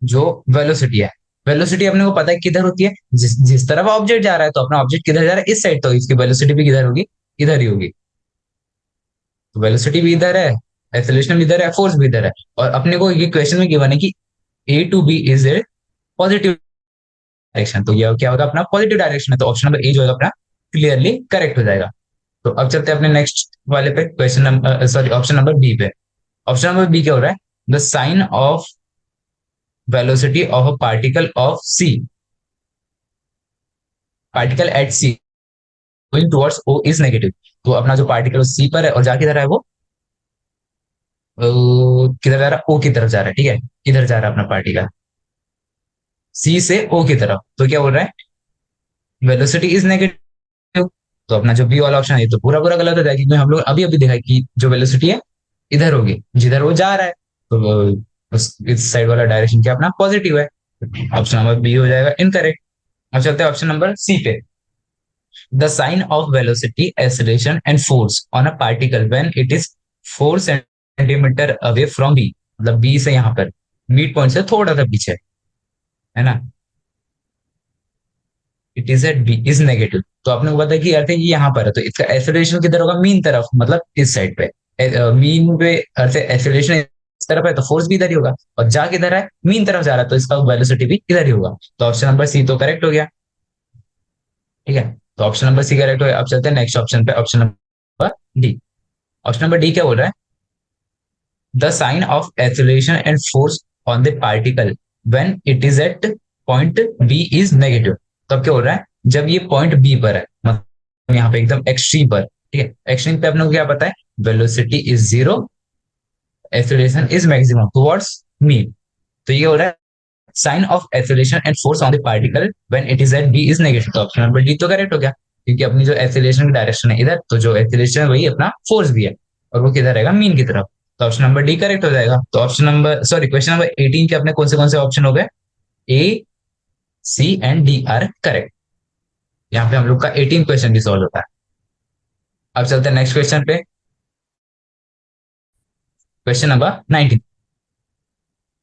जो वेलोसिटी है, वेलोसिटी अपने को पता है किधर होती है, जिस जिस तरफ ऑब्जेक्ट जा रहा है, तो अपना ऑब्जेक्ट किधर जा रहा है इस साइड, तो इसकी वेलोसिटी भी किधर होगी, इधर ही होगी। तो वेलोसिटी भी इधर है, एक्सेलरेशन भी इधर है, फोर्स भी इधर है, और अपने को ये क्वेश्चन में गिवन है कि A to B is a positive direction. तो ये क्या होगा अपना पॉजिटिव डायरेक्शन है, तो ऑप्शन नंबर ए जो है अपना क्लियरली करेक्ट हो जाएगा। तो अब चलते हैं अपने नेक्स्ट वाले पे, question number sorry option number B पे। ऑप्शन नंबर बी क्या हो रहा है, the sign of velocity of a particle of C, particle at C going towards O is negative. तो अपना जो पार्टिकल सी पर है और जा किधर है वो किधर जा रहा है, ओ की तरफ जा रहा है। ठीक है, इधर जा रहा है अपना पार्टिकल। सी से ओ की तरफ, तो क्या बोल रहा है, वेलोसिटी इज नेगेटिव। तो अपना जो बी वाला ऑप्शन है ये तो पूरा पूरा गलत हो जाएगा, क्योंकि हम लोग अभी अभी देखा है कि जो वेलोसिटी है इधर होगी जिधर वो जा रहा है, तो इस साइड वाला डायरेक्शन क्या अपना पॉजिटिव है। ऑप्शन नंबर बी हो जाएगा इनकरेक्ट। अब चलते हैं ऑप्शन नंबर सी पे। The sign of velocity acceleration and force on a particle when it is 4 centimetre away from B, मतलब बी से यहाँ पर मिड पॉइंट से थोड़ा सा पीछे, है ना, it is at B is negative. तो आपने को पता है कि अर्थ है ये यहाँ पर है, तो इसका एक्सेलरेशन किधर होगा, मीन तरफ, मतलब इस साइड पे। मीन पे अर्थ एक्सेलरेशन इस तरफ है तो फोर्स भी इधर ही होगा, और जा किधर है, मीन तरफ जा रहा है, तो इसका वेलोसिटी भी इधर ही होगा। तो ऑप्शन नंबर सी तो करेक्ट हो गया। ठीक है, तो ऑप्शन नंबर सी करेक्ट हो गया। अब चलते हैं नेक्स्ट ऑप्शन पे, option number D. Option number D क्या बोल रहा है, the sign of acceleration and force on the particle when it is at point B is negative. तो अब क्या हो रहा है, जब ये पॉइंट बी पर है, मतलब यहाँ पे एकदम एक्सट्रीम पर, ठीक है, एक्सट्रीम पे अपने को क्या पता है, velocity is zero, acceleration is maximum towards mean. तो ये हो रहा है sign of acceleration and force on the particle when it is at B is negative. तो ऑप्शन नंबर डी तो करेक्ट हो गया, क्योंकि अपनी जो एक्सेलरेशन की डायरेक्शन है इधर, तो जो एक्सेलरेशन है वही अपना फोर्स भी है, और वो किधर रहेगा, मीन की तरफ। तो ऑप्शन नंबर डी करेक्ट हो जाएगा। तो option number sorry question number 18 के अपने कौन से ऑप्शन हो गए, ए सी एंड डी आर करेक्ट। यहाँ पे हम लोग का 18 क्वेश्चन भी सॉल्व होता है। अब चलते हैं नेक्स्ट क्वेश्चन पे, क्वेश्चन नंबर 19।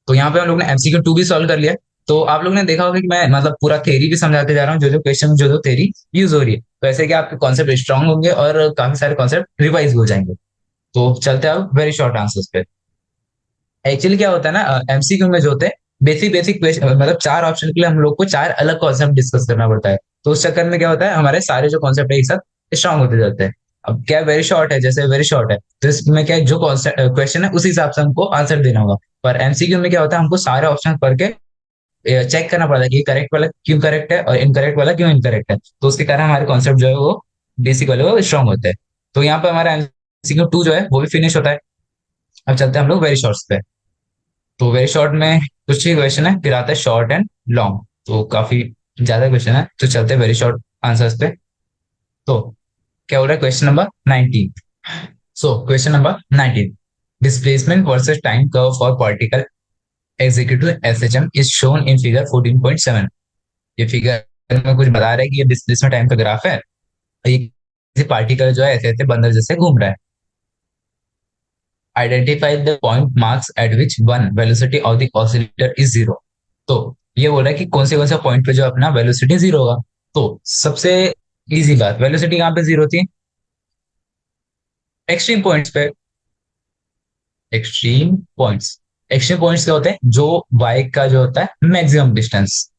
तो यहाँ पे हम लोग ने एमसीक्यू 2 भी सॉल्व कर लिया। तो आप लोग ने देखा होगा कि मैं मतलब पूरा थ्योरी भी समझाते जा रहा हूँ, जो जो क्वेश्चन जो जो थ्योरी यूज हो रही है, तो ऐसे कि आपके कॉन्सेप्ट स्ट्रांग होंगे और काफी सारे कॉन्सेप्ट रिवाइज हो जाएंगे। तो चलते हैं अब वेरी शॉर्ट आंसर्स पे। एक्चुअली क्या होता है ना, एमसीक्यू में जो होते हैं बेसिक बेसिक क्वेश्चन, मतलब 4 ऑप्शन के लिए हम लोग को 4 अलग कॉन्सेप्ट डिस्कस करना पड़ता है। तो उस चक्कर में क्या होता है, हमारे सारे जो कॉन्सेप्ट है एक साथ स्ट्रांग होते जाते हैं। अब क्या वेरी शॉर्ट है, जैसे वेरी शॉर्ट है तो इसमें क्या है, जो क्वेश्चन है उसी हिसाब से हमको आंसर देना होगा। पर एमसीक्यू में क्या होता है, हमको सारे ऑप्शन पढ़ के चेक करना पड़ता है कि करेक्ट वाला क्यों करेक्ट है और इनकरेक्ट वाला क्यों इनकरेक्ट है। तो उसके कारण हमारे कॉन्सेप्ट जो है वो बेसिक वाले वो स्ट्रांग होते हैं। तो यहाँ पे हमारा एमसीक्यू 2 जो है वो भी फिनिश होता है। अब चलते हैं हम लोग वेरी शॉर्ट्स पे। तो वेरी शॉर्ट में कुछ ही क्वेश्चन है, फिर आता है शॉर्ट एंड लॉन्ग, तो काफी ज्यादा क्वेश्चन है। तो चलते हैं वेरी शॉर्ट आंसर्स पे। तो क्या हो रहा है, question number 19। So question number 19, displacement versus time curve for particle executive SHM is shown in figure 14.7। ये फिगर में कुछ बता रहा है कि ये डिस्प्लेसमेंट टाइम का ग्राफ है, ये पार्टिकल जो है ऐसे ऐसे बंदर जैसे घूम रहा है। Identify the point marks eight which one velocity of the oscillator is zero. तो ये बोल रहा है कि कौन से पॉइंट पे जो अपना वेलोसिटी जीरो होगा। तो सबसे इजी बात, वेलोसिटी कहाँ पे जीरो थी, एक्सट्रीम पॉइंट्स पे। एक्सट्रीम पॉइंट्स, एक्सट्रीम पॉइंट्स क्या होते हैं, जो बाइक का जो होता है मैक्सिमम डिस्टेंस,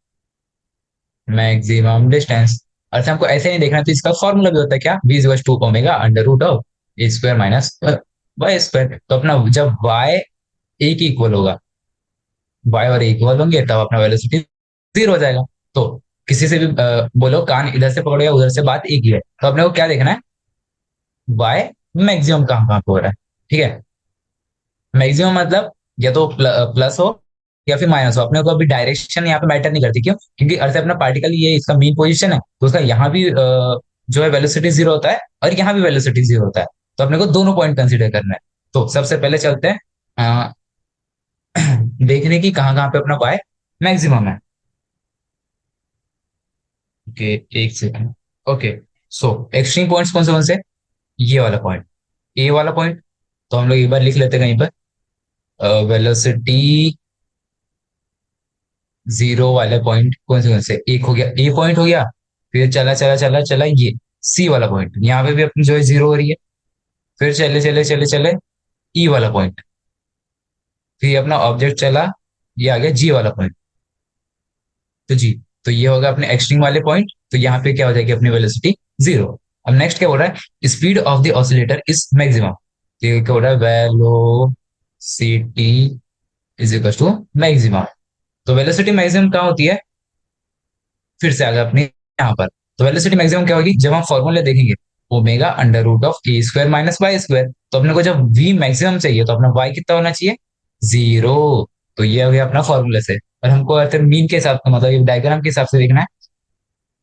मैक्सिमम डिस्टेंस। अच्छा हमको ऐसे नहीं देखना, तो इसका फॉर्मूला भी होता है क्या, B is two omega under root of A square minus Y square. तो अपना जब वाई ए की इक्वल होगा, वाई और ए इक्वल होंगे, तब अपना वेलोसिटी जीरो हो जाएगा। तो किसी से भी बोलो कान इधर से पकड़ो या उधर से, बात एक ही है। तो अपने को क्या देखना है, वाई मैक्सिमम कहाँ कहाँ पे हो रहा है। ठीक है, मैक्सिमम मतलब या तो प्लस हो या फिर माइनस हो, अपने को अभी डायरेक्शन यहाँ पे मैटर नहीं करती। क्यों, क्योंकि अर्थ अपना पार्टिकल ये इसका मेन पोजीशन है, तो उसका यहाँ भी जो है वेलोसिटी जीरो होता है और यहाँ भी वेलोसिटी जीरो होता है। तो अपने को दोनों पॉइंट कंसिडर करना है। तो सबसे पहले चलते हैं देखने की कहाँ कहाँ पे अपना वाई मैक्सिमम है। ओके, एक सेकंड। ओके, सो एक्सट्रीम पॉइंट्स कौन से, ये वाला पॉइंट, ए वाला पॉइंट। तो हम लोग एक बार लिख लेते हैं कहीं पर, वेलोसिटी जीरो वाले पॉइंट कौन से, एक हो गया ए पॉइंट हो गया, फिर चला चला चला चला ये सी वाला पॉइंट, यहाँ पे भी अपनी जो है जीरो हो रही है। फिर चले चले चले चले ई वाला पॉइंट, फिर अपना ऑब्जेक्ट चला, ये आ गया जी वाला पॉइंट। तो जी, तो ये होगा अपने एक्सट्रीम वाले पॉइंट। तो यहाँ पे क्या हो जाएगी अपनी वेलोसिटी जीरो। अब नेक्स्ट क्या बोल रहा है, speed of the oscillator is maximum. तो ये क्या हो रहा है, velocity is equal to maximum. तो वेलोसिटी मैक्सिमम कहाँ होती है, फिर से आ गया अपने यहाँ पर। तो वेलोसिटी मैक्सिमम क्या होगी, जब हम फॉर्मूले देखेंगे, omega under root of A square minus Y square. तो अपने को जब वी मैक्सिमम चाहिए तो अपना वाई कितना होना चाहिए, जीरो। तो ये हो गया अपना फॉर्मूला से। और हमको अगर मीन के हिसाब से मतलब डायग्राम के हिसाब से देखना है,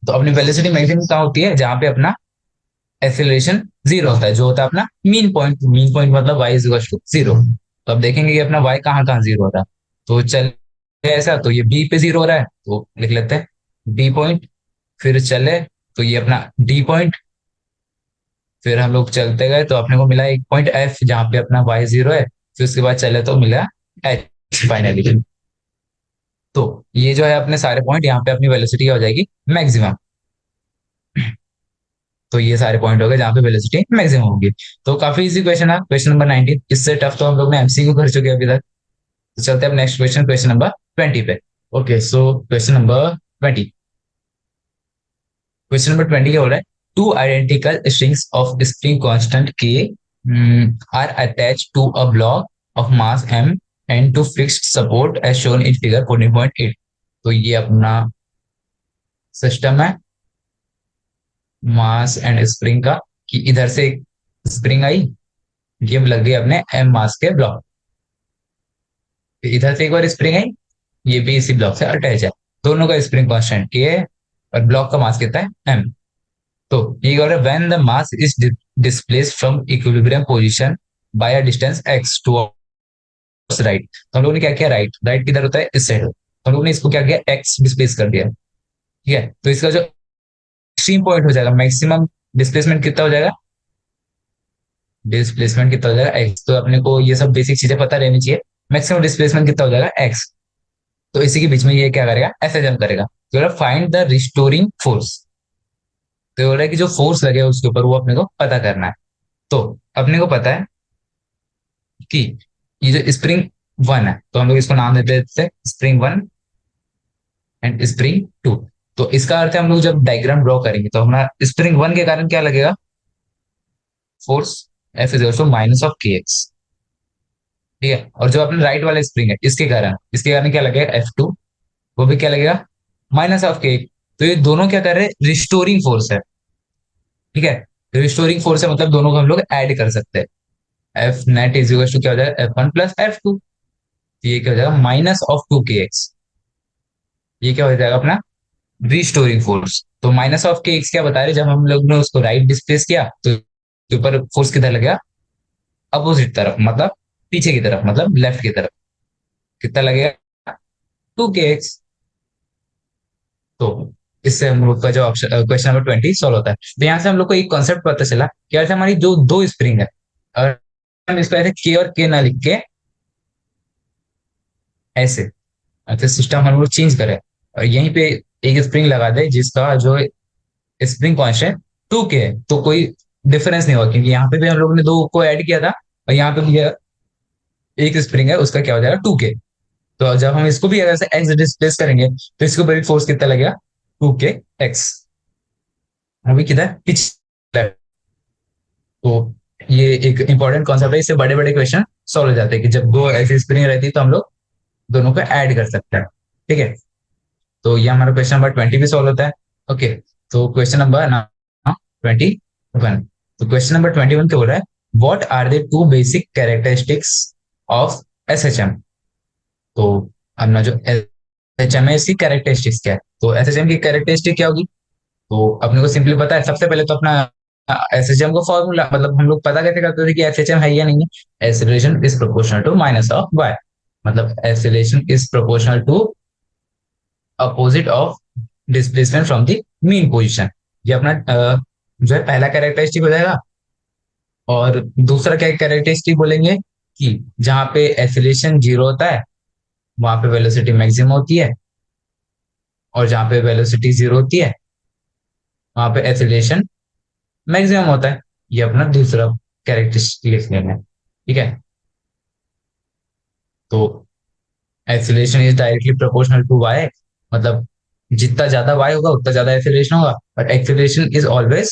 तो अपनी वेलोसिटी मैक्सिमम कहाँ होती है, जहाँ पे अपना एक्सेलरेशन जीरो होता है, जो होता है अपना मीन पॉइंट। मीन पॉइंट मतलब वाई इज टू जीरो। तो अब देखेंगे कि अपना वाई कहाँ कहाँ जीरो हो रहा है। तो चले ऐसा, तो ये बी पे जीरो हो रहा है, तो लिख लेते हैं बी पॉइंट। फिर चले तो ये अपना डी पॉइंट। फिर हम लोग चलते गए तो अपने को मिला एक पॉइंट एफ, जहाँ पे अपना वाई जीरो है। फिर उसके बाद चले तो मिला एच फाइनली। तो ये जो है अपने सारे पॉइंट, यहाँ पे अपनी वेलोसिटी हो जाएगी मैक्सिमम। तो ये सारे पॉइंट हो गए जहाँ पे वेलोसिटी मैक्सिमम होगी। तो काफी इजी क्वेश्चन है, क्वेश्चन नंबर 19। इससे टफ तो हम लोग ने एमसीक्यू कर चुके हैं अभी तक। तो चलते हैं अब नेक्स्ट क्वेश्चन, क्वेश्चन नंबर 20 पे। Okay, so question number 20। Question number 20 क्या हो रहा है, two identical strings of spring constant k are attach to a block of mass m and two fixed support as shown in figure 14.8। तो ये अपना system है mass and spring का, कि इधर से स्प्रिंग आई, ये लग गई अपने एम मास के ब्लॉक। इधर से एक बार स्प्रिंग आई, ये भी इसी ब्लॉक से अटैच है। दोनों का स्प्रिंग कांस्टेंट के है और ब्लॉक का मास कितना है एम। तो ये कह रहा है when the mass is displaced from equilibrium position by a distance x towards right. तो हम लोगों ने क्या किया, राइट राइट किधर होता है, इस साइड। तो हम लोगों ने इसको क्या किया, एक्स डिस्प्लेस कर दिया। ठीक है, तो इसका जो एक्सट्रीम पॉइंट हो जाएगा, मैक्सिमम डिस्प्लेसमेंट कितना हो जाएगा, डिस्प्लेसमेंट कितना हो जाएगा एक्स। तो अपने को ये सब बेसिक चीजें पता रहनी चाहिए। मैक्सिमम डिस्प्लेसमेंट कितना हो जाएगा एक्स। तो इसी के बीच में ये क्या करेगा, एसएचएम करेगा। तो फाइंड द रिस्टोरिंग फोर्स। तो बोल रहा है कि जो फोर्स लगे उसके ऊपर वो अपने को पता करना है। तो अपने को पता है कि ये जो स्प्रिंग वन है, तो हम लोग इसको नाम देते हैं spring one and spring two. तो इसका अर्थ है हम लोग जब डायग्राम ड्रॉ करेंगे तो हमारा स्प्रिंग वन के कारण क्या लगेगा, force F is also minus of K x. ठीक है, और जो अपने राइट वाला स्प्रिंग है इसके कारण क्या लगेगा एफ टू, वो भी क्या लगेगा माइनस ऑफ के। तो ये दोनों क्या कर रहे हैं, रिस्टोरिंग फोर्स है। ठीक है, रिस्टोरिंग फोर्स है, मतलब दोनों को हम लोग ऐड कर सकते हैं। F net is equal to क्या हो जाएगा, F one plus F two. ये क्या हो जाएगा, minus of two K X. ये क्या हो जाएगा अपना रिस्टोरिंग फोर्स। तो माइनस ऑफ के एक्स क्या बता रहे, जब हम लोग ने उसको राइट डिस्प्लेस किया तो उसके ऊपर फोर्स किधर लगेगा, अपोजिट तरफ, मतलब पीछे की तरफ, मतलब लेफ्ट की तरफ। कितना लगेगा, टू के एक्स। तो इससे हम लोग का जो ऑप्शन क्वेश्चन नंबर 20 सॉल्व होता है। तो यहाँ से हम लोग को एक कॉन्सेप्ट पता चला कि ऐसे हमारी जो दो स्प्रिंग है, और हम इसको ऐसे के और के ना लिख के ऐसे, अच्छा सिस्टम हम लोग चेंज करें और यहीं पे एक स्प्रिंग लगा दे जिसका जो स्प्रिंग कांस्टेंट टू के है, तो कोई डिफरेंस नहीं होगा, क्योंकि यहाँ पे भी हम लोगों ने दो को ऐड किया था और यहाँ पे भी एक स्प्रिंग है उसका क्या हो जाएगा टू के। तो जब हम इसको भी अगर से एक्स डिस्प्लेस करेंगे तो इसके ऊपर फोर्स कितना लगेगा, टू के एक्स। अभी किधर पिछले। तो ये एक इंपॉर्टेंट कॉन्सेप्ट है, इससे बड़े बड़े क्वेश्चन सॉल्व हो जाते हैं कि जब दो ऐसी स्प्रिंग रहती है तो हम लोग दोनों को ऐड कर सकते हैं। ठीक है, तो ये हमारा क्वेश्चन नंबर 20 भी सॉल्व होता है। ओके, तो क्वेश्चन नंबर 21। तो क्वेश्चन नंबर 21 क्या बोल रहा है, what are the two basic characteristics of SHM. तो अपना जो एसएचएम है इसकी कैरेक्टरिस्टिक्स क्या है, तो एसएचएम की कैरेक्टरिस्टिक क्या होगी। तो अपने को सिंपली पता है, सबसे पहले तो अपना एसएचएम का फॉर्मूला, मतलब हम लोग पता कैसे करते थे कि एसएचएम है या नहीं है, acceleration is proportional to minus of Y. मतलब acceleration is proportional to opposite of displacement from the mean position. ये अपना जो है पहला कैरेक्टरिस्टिक हो जाएगा। और दूसरा क्या कैरेक्टरिस्टिक बोलेंगे, कि जहां पे एक्सीलरेशन जीरो होता है वहां पे वेलोसिटी मैक्सिमम होती है, और जहां पे वेलोसिटी जीरो होती है वहां पे एक्सीलरेशन मैक्सिमम होता है। ये अपना दूसरा कैरेक्टरिस्टिक लिख लेना है। ठीक है, तो acceleration is directly proportional to Y, मतलब जितना ज्यादा वाई होगा उतना ज्यादा एक्सीलरेशन होगा। But acceleration is always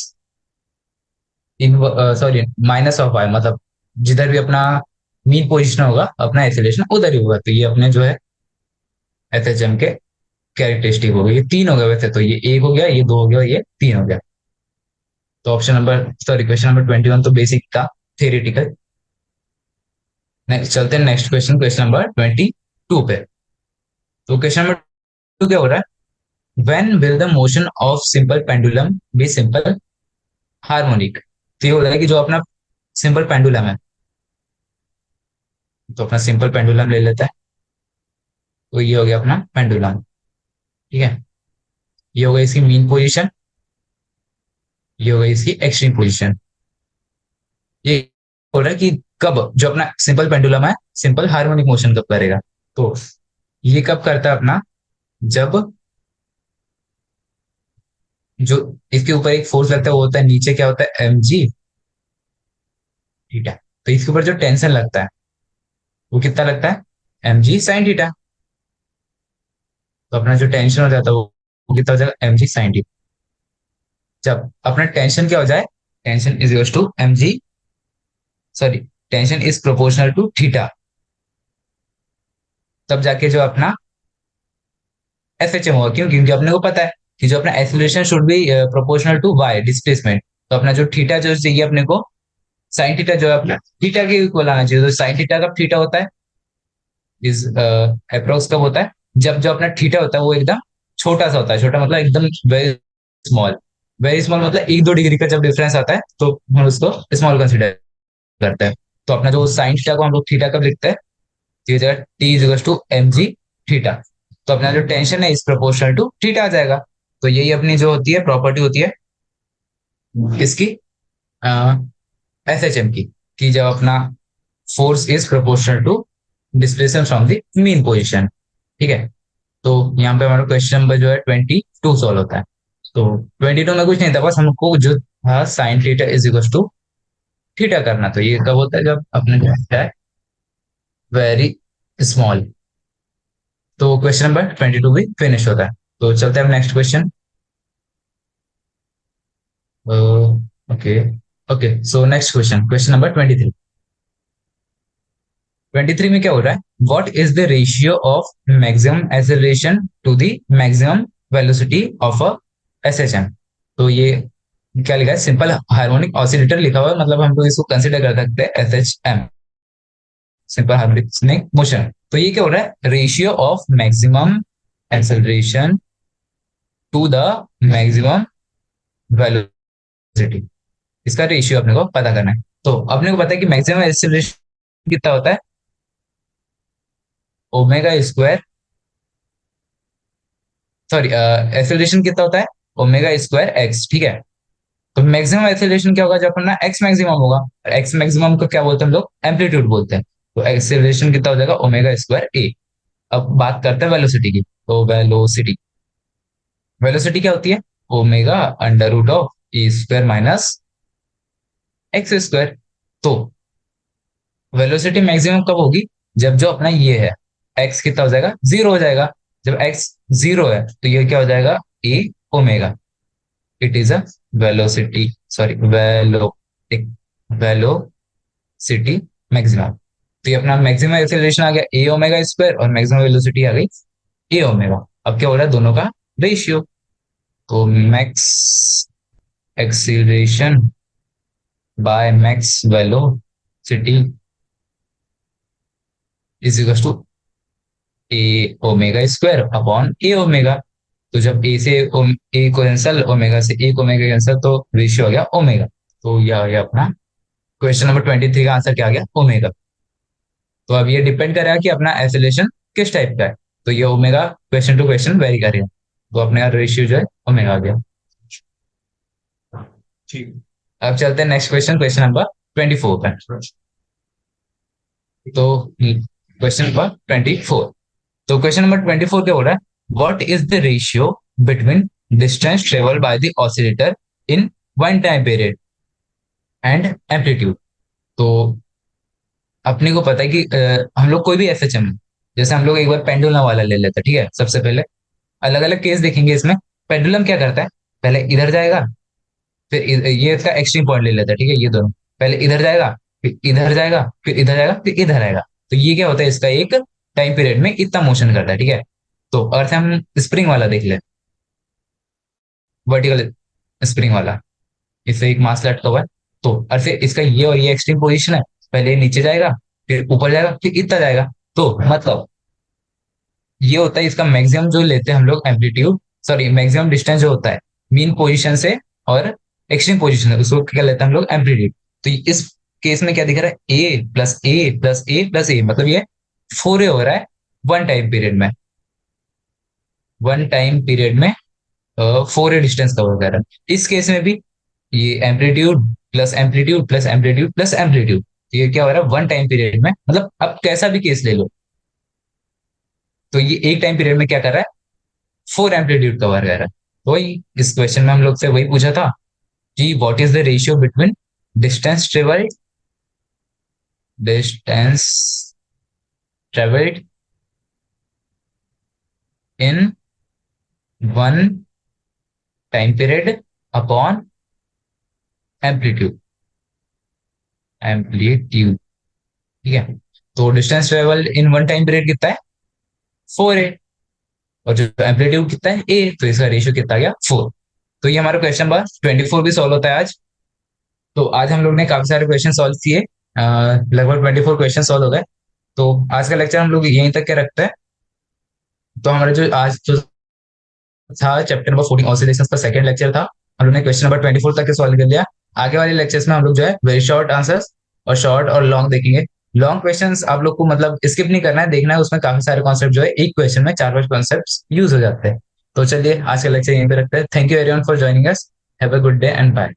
in, sorry, minus of Y, मतलब जिधर भी अपना मीन पोजिशन होगा अपना एक्सीलरेशन उधर ही होगा। तो ये अपने जो है एसएचएम के कैरेक्टरिस्टिक हो गए, ये तीन हो गए वैसे, तो ये एक हो गया, ये दो हो गया, ये तीन हो गया। तो option number, sorry, question number 21 तो बेसिक था, थ्योरेटिकल। नेक्स्ट चलते हैं next question, question number 22। Two पे। तो क्वेश्चन नंबर टू क्या हो रहा है, when will the motion of simple pendulum be simple harmonic. तो ये हो रहा है कि जो अपना सिंपल पेंडुलम है, तो अपना सिंपल पेंडुलम ले लेता है। तो ये हो गया अपना पेंडुलम, ठीक है। ये हो गई इसकी मीन पोजीशन, ये हो गई इसकी एक्सट्रीम पोजीशन। ये बोल रहा है कि कब जो अपना सिंपल पेंडुलम है सिंपल हार्मोनिक मोशन कब करेगा। तो ये कब करता है अपना, जब जो इसके ऊपर एक फोर्स लगता है वो होता है नीचे क्या होता है, mg थीटा। तो इसके ऊपर जो टेंशन लगता है वो कितना लगता है, mg sin थीटा। तो अपना जो टेंशन हो जाता है वो कितना हो जाएगा, mg sin थीटा। जब अपना टेंशन क्या हो जाए, tension is equal to mg, sorry, tension is proportional to theta, तब जाके जो अपना एफ एच एम होगा। क्यों, क्योंकि अपने को पता है कि जो अपना acceleration should be proportional to Y displacement. तो अपना जो थीटा जो चाहिए अपने को, साइन थीटा जो है अपना थीटा के इक्वल आना चाहिए। तो साइन थीटा कब थीटा होता है, इज अप्रोक्स कब होता है, जब जो अपना थीटा होता है वो एकदम छोटा सा होता है। छोटा मतलब एकदम वेरी स्मॉल, वेरी स्मॉल मतलब 1-2 डिग्री का जब डिफरेंस आता है तो हम उसको स्मॉल कंसिडर करते हैं। तो अपना जो साइन थीटा को हम लोग थीटा कब लिखते हैं, तो ये जगह T is equal to M G theta. तो अपना जो टेंशन है इज प्रोपोर्शनल टू थीटा आ जाएगा। तो यही अपनी जो होती है प्रॉपर्टी होती है किसकी, एस एच एम की, कि जब अपना force is proportional to displacement from the mean position, ठीक है। तो यहाँ पे हमारा क्वेश्चन नंबर जो है 22 सॉल्व होता है। तो 22 में कुछ नहीं था, बस हमको जो था sine theta is equal to theta करना। तो ये कब होता है, जब अपने जो है वेरी स्मॉल। तो क्वेश्चन नंबर 22 भी फिनिश होता है। तो चलते हैं next question. Okay, okay, so next question, question number 23। 23 में क्या हो रहा है, what is the ratio of maximum acceleration to the maximum velocity of a SHM. तो ये क्या लिखा है, सिंपल हार्मोनिक ऑसिलेटर लिखा हुआ है, मतलब हम लोग इसको कंसिडर कर सकते हैं एसएचएम, सिंपल हार्मोनिक मोशन। तो ये क्या हो रहा है, ratio of maximum acceleration to the maximum velocity, इसका रेशियो अपने को पता करना है। तो अपने को पता है कि मैक्सिमम एक्सेलरेशन कितना होता है, ओमेगा स्क्वायर, सॉरी, एक्सेलरेशन कितना होता है, ओमेगा स्क्वायर एक्स, ठीक है। तो मैक्सिमम एक्सेलरेशन क्या होगा, जब अपना एक्स मैक्सिमम होगा। एक्स मैक्सिमम को क्या बोलते हैं हम लोग, एम्पलीट्यूड बोलते हैं। तो एक्सेलरेशन कितना हो जाएगा, ओमेगा स्क्वायर ए। अब बात करते हैं वेलोसिटी की। तो वेलोसिटी, वेलोसिटी क्या होती है, omega under root of A square minus X square. तो वेलोसिटी मैक्सिमम कब होगी, जब जो अपना ये है एक्स कितना हो जाएगा, जीरो हो जाएगा। जब एक्स जीरो है तो ये क्या हो जाएगा, a omega. It is a velocity, sorry, velocity maximum. तो ये अपना मैक्सिमम एक्सेलरेशन आ गया ए ओमेगा स्क्वायर, और मैक्सिमम वेलोसिटी आ गई ए ओमेगा। अब क्या हो रहा है, दोनों का रेशियो। तो max acceleration by max velocity is equal to A omega square upon A omega. तो जब ए से ए को कैंसल, ओमेगा से ए को ओमेगा कैंसल, तो रेशियो आ गया ओमेगा। तो यह आ गया अपना क्वेश्चन नंबर 23 का आंसर क्या आ गया, ओमेगा। तो अब ये डिपेंड करेगा कि अपना एसिलेशन किस टाइप का है। तो ये omega question two question vary करेगा। तो अपने यहाँ रेशियो जो है ओमेगा आ गया। ठीक, अब चलते हैं नेक्स्ट क्वेश्चन, क्वेश्चन नंबर 24 पे। तो क्वेश्चन नंबर 24, तो क्वेश्चन नंबर 24 क्या हो रहा है, what is the ratio between distance travel by the oscillator in one time period and amplitude. तो अपने को पता है कि हम लोग कोई भी एसएचएम, जैसे हम लोग एक बार पेंडुलम वाला ले लेते हैं, ठीक है। सबसे पहले अलग अलग केस देखेंगे इसमें। पेंडुलम क्या करता है, पहले इधर जाएगा, फिर ये इसका एक्सट्रीम पॉइंट ले लेता है, ठीक है। ये दोनों पहले इधर जाएगा, फिर इधर जाएगा, फिर इधर जाएगा, फिर इधर आएगा। तो ये क्या होता है, इसका एक टाइम पीरियड में इतना मोशन करता है, ठीक है। तो अगर से हम स्प्रिंग वाला देख ले, वर्टिकल स्प्रिंग वाला, इससे एक मास लटका हुआ है। तो अगर से इसका ये और ये एक्सट्रीम पोजिशन है, पहले नीचे जाएगा, फिर ऊपर जाएगा, फिर इतना जाएगा। तो मतलब ये होता है इसका मैक्सिमम जो लेते हैं हम लोग एम्पलीट्यूड, सॉरी मैक्सिमम डिस्टेंस जो होता है मीन पोजीशन से और एक्सट्रीम पोजीशन से, उसको क्या लेते हैं हम लोग एम्पलीट्यूड। तो इस केस में क्या दिख रहा है, ए प्लस ए प्लस ए प्लस ए, मतलब ये 4A हो रहा है वन टाइम पीरियड में, वन टाइम पीरियड में 4A डिस्टेंस कवर कर रहा है। इस केस में भी ये amplitude plus amplitude plus amplitude plus amplitude, तो ये क्या हो रहा है वन टाइम पीरियड में, मतलब अब कैसा भी केस ले लो, तो ये एक टाइम पीरियड में क्या कर रहा है, 4 एम्पलीट्यूड कवर कर रहा है। तो वही इस क्वेश्चन में हम लोग से वही पूछा था कि what is the ratio between distance travelled, distance travelled in one time period upon amplitude, amplitude, ठीक है। तो distance travel in one time period कितना है, 4A, और जो एम्पलीट्यूड कितना है ए, तो इसका रेशियो कितना आ गया 4। तो ये हमारा क्वेश्चन नंबर 24 भी सॉल्व होता है आज। तो आज हम लोग ने काफी सारे क्वेश्चन सॉल्व किए, लगभग 24 क्वेश्चन सॉल्व हो गए। तो आज का लेक्चर हम लोग यहीं तक के रखते हैं। तो हमारा जो आज जो था चैप्टर नंबर 14 ऑसिलेशंस का सेकंड लेक्चर था, हम लोग ने क्वेश्चन नंबर 24 तक के सॉल्व कर लिया। आगे वाले लेक्चर्स में हम लोग जो है वेरी शॉर्ट आंसर्स और शॉर्ट और लॉन्ग देखेंगे। लॉन्ग क्वेश्चंस आप लोग को मतलब स्किप नहीं करना है, देखना है, उसमें काफी सारे कॉन्सेप्ट जो है एक क्वेश्चन में 4-5 कॉन्सेप्ट यूज हो जाते हैं। तो चलिए आज का लेक्चर यहीं पे रखते हैं। Thank you everyone for joining us. Have a good day and bye.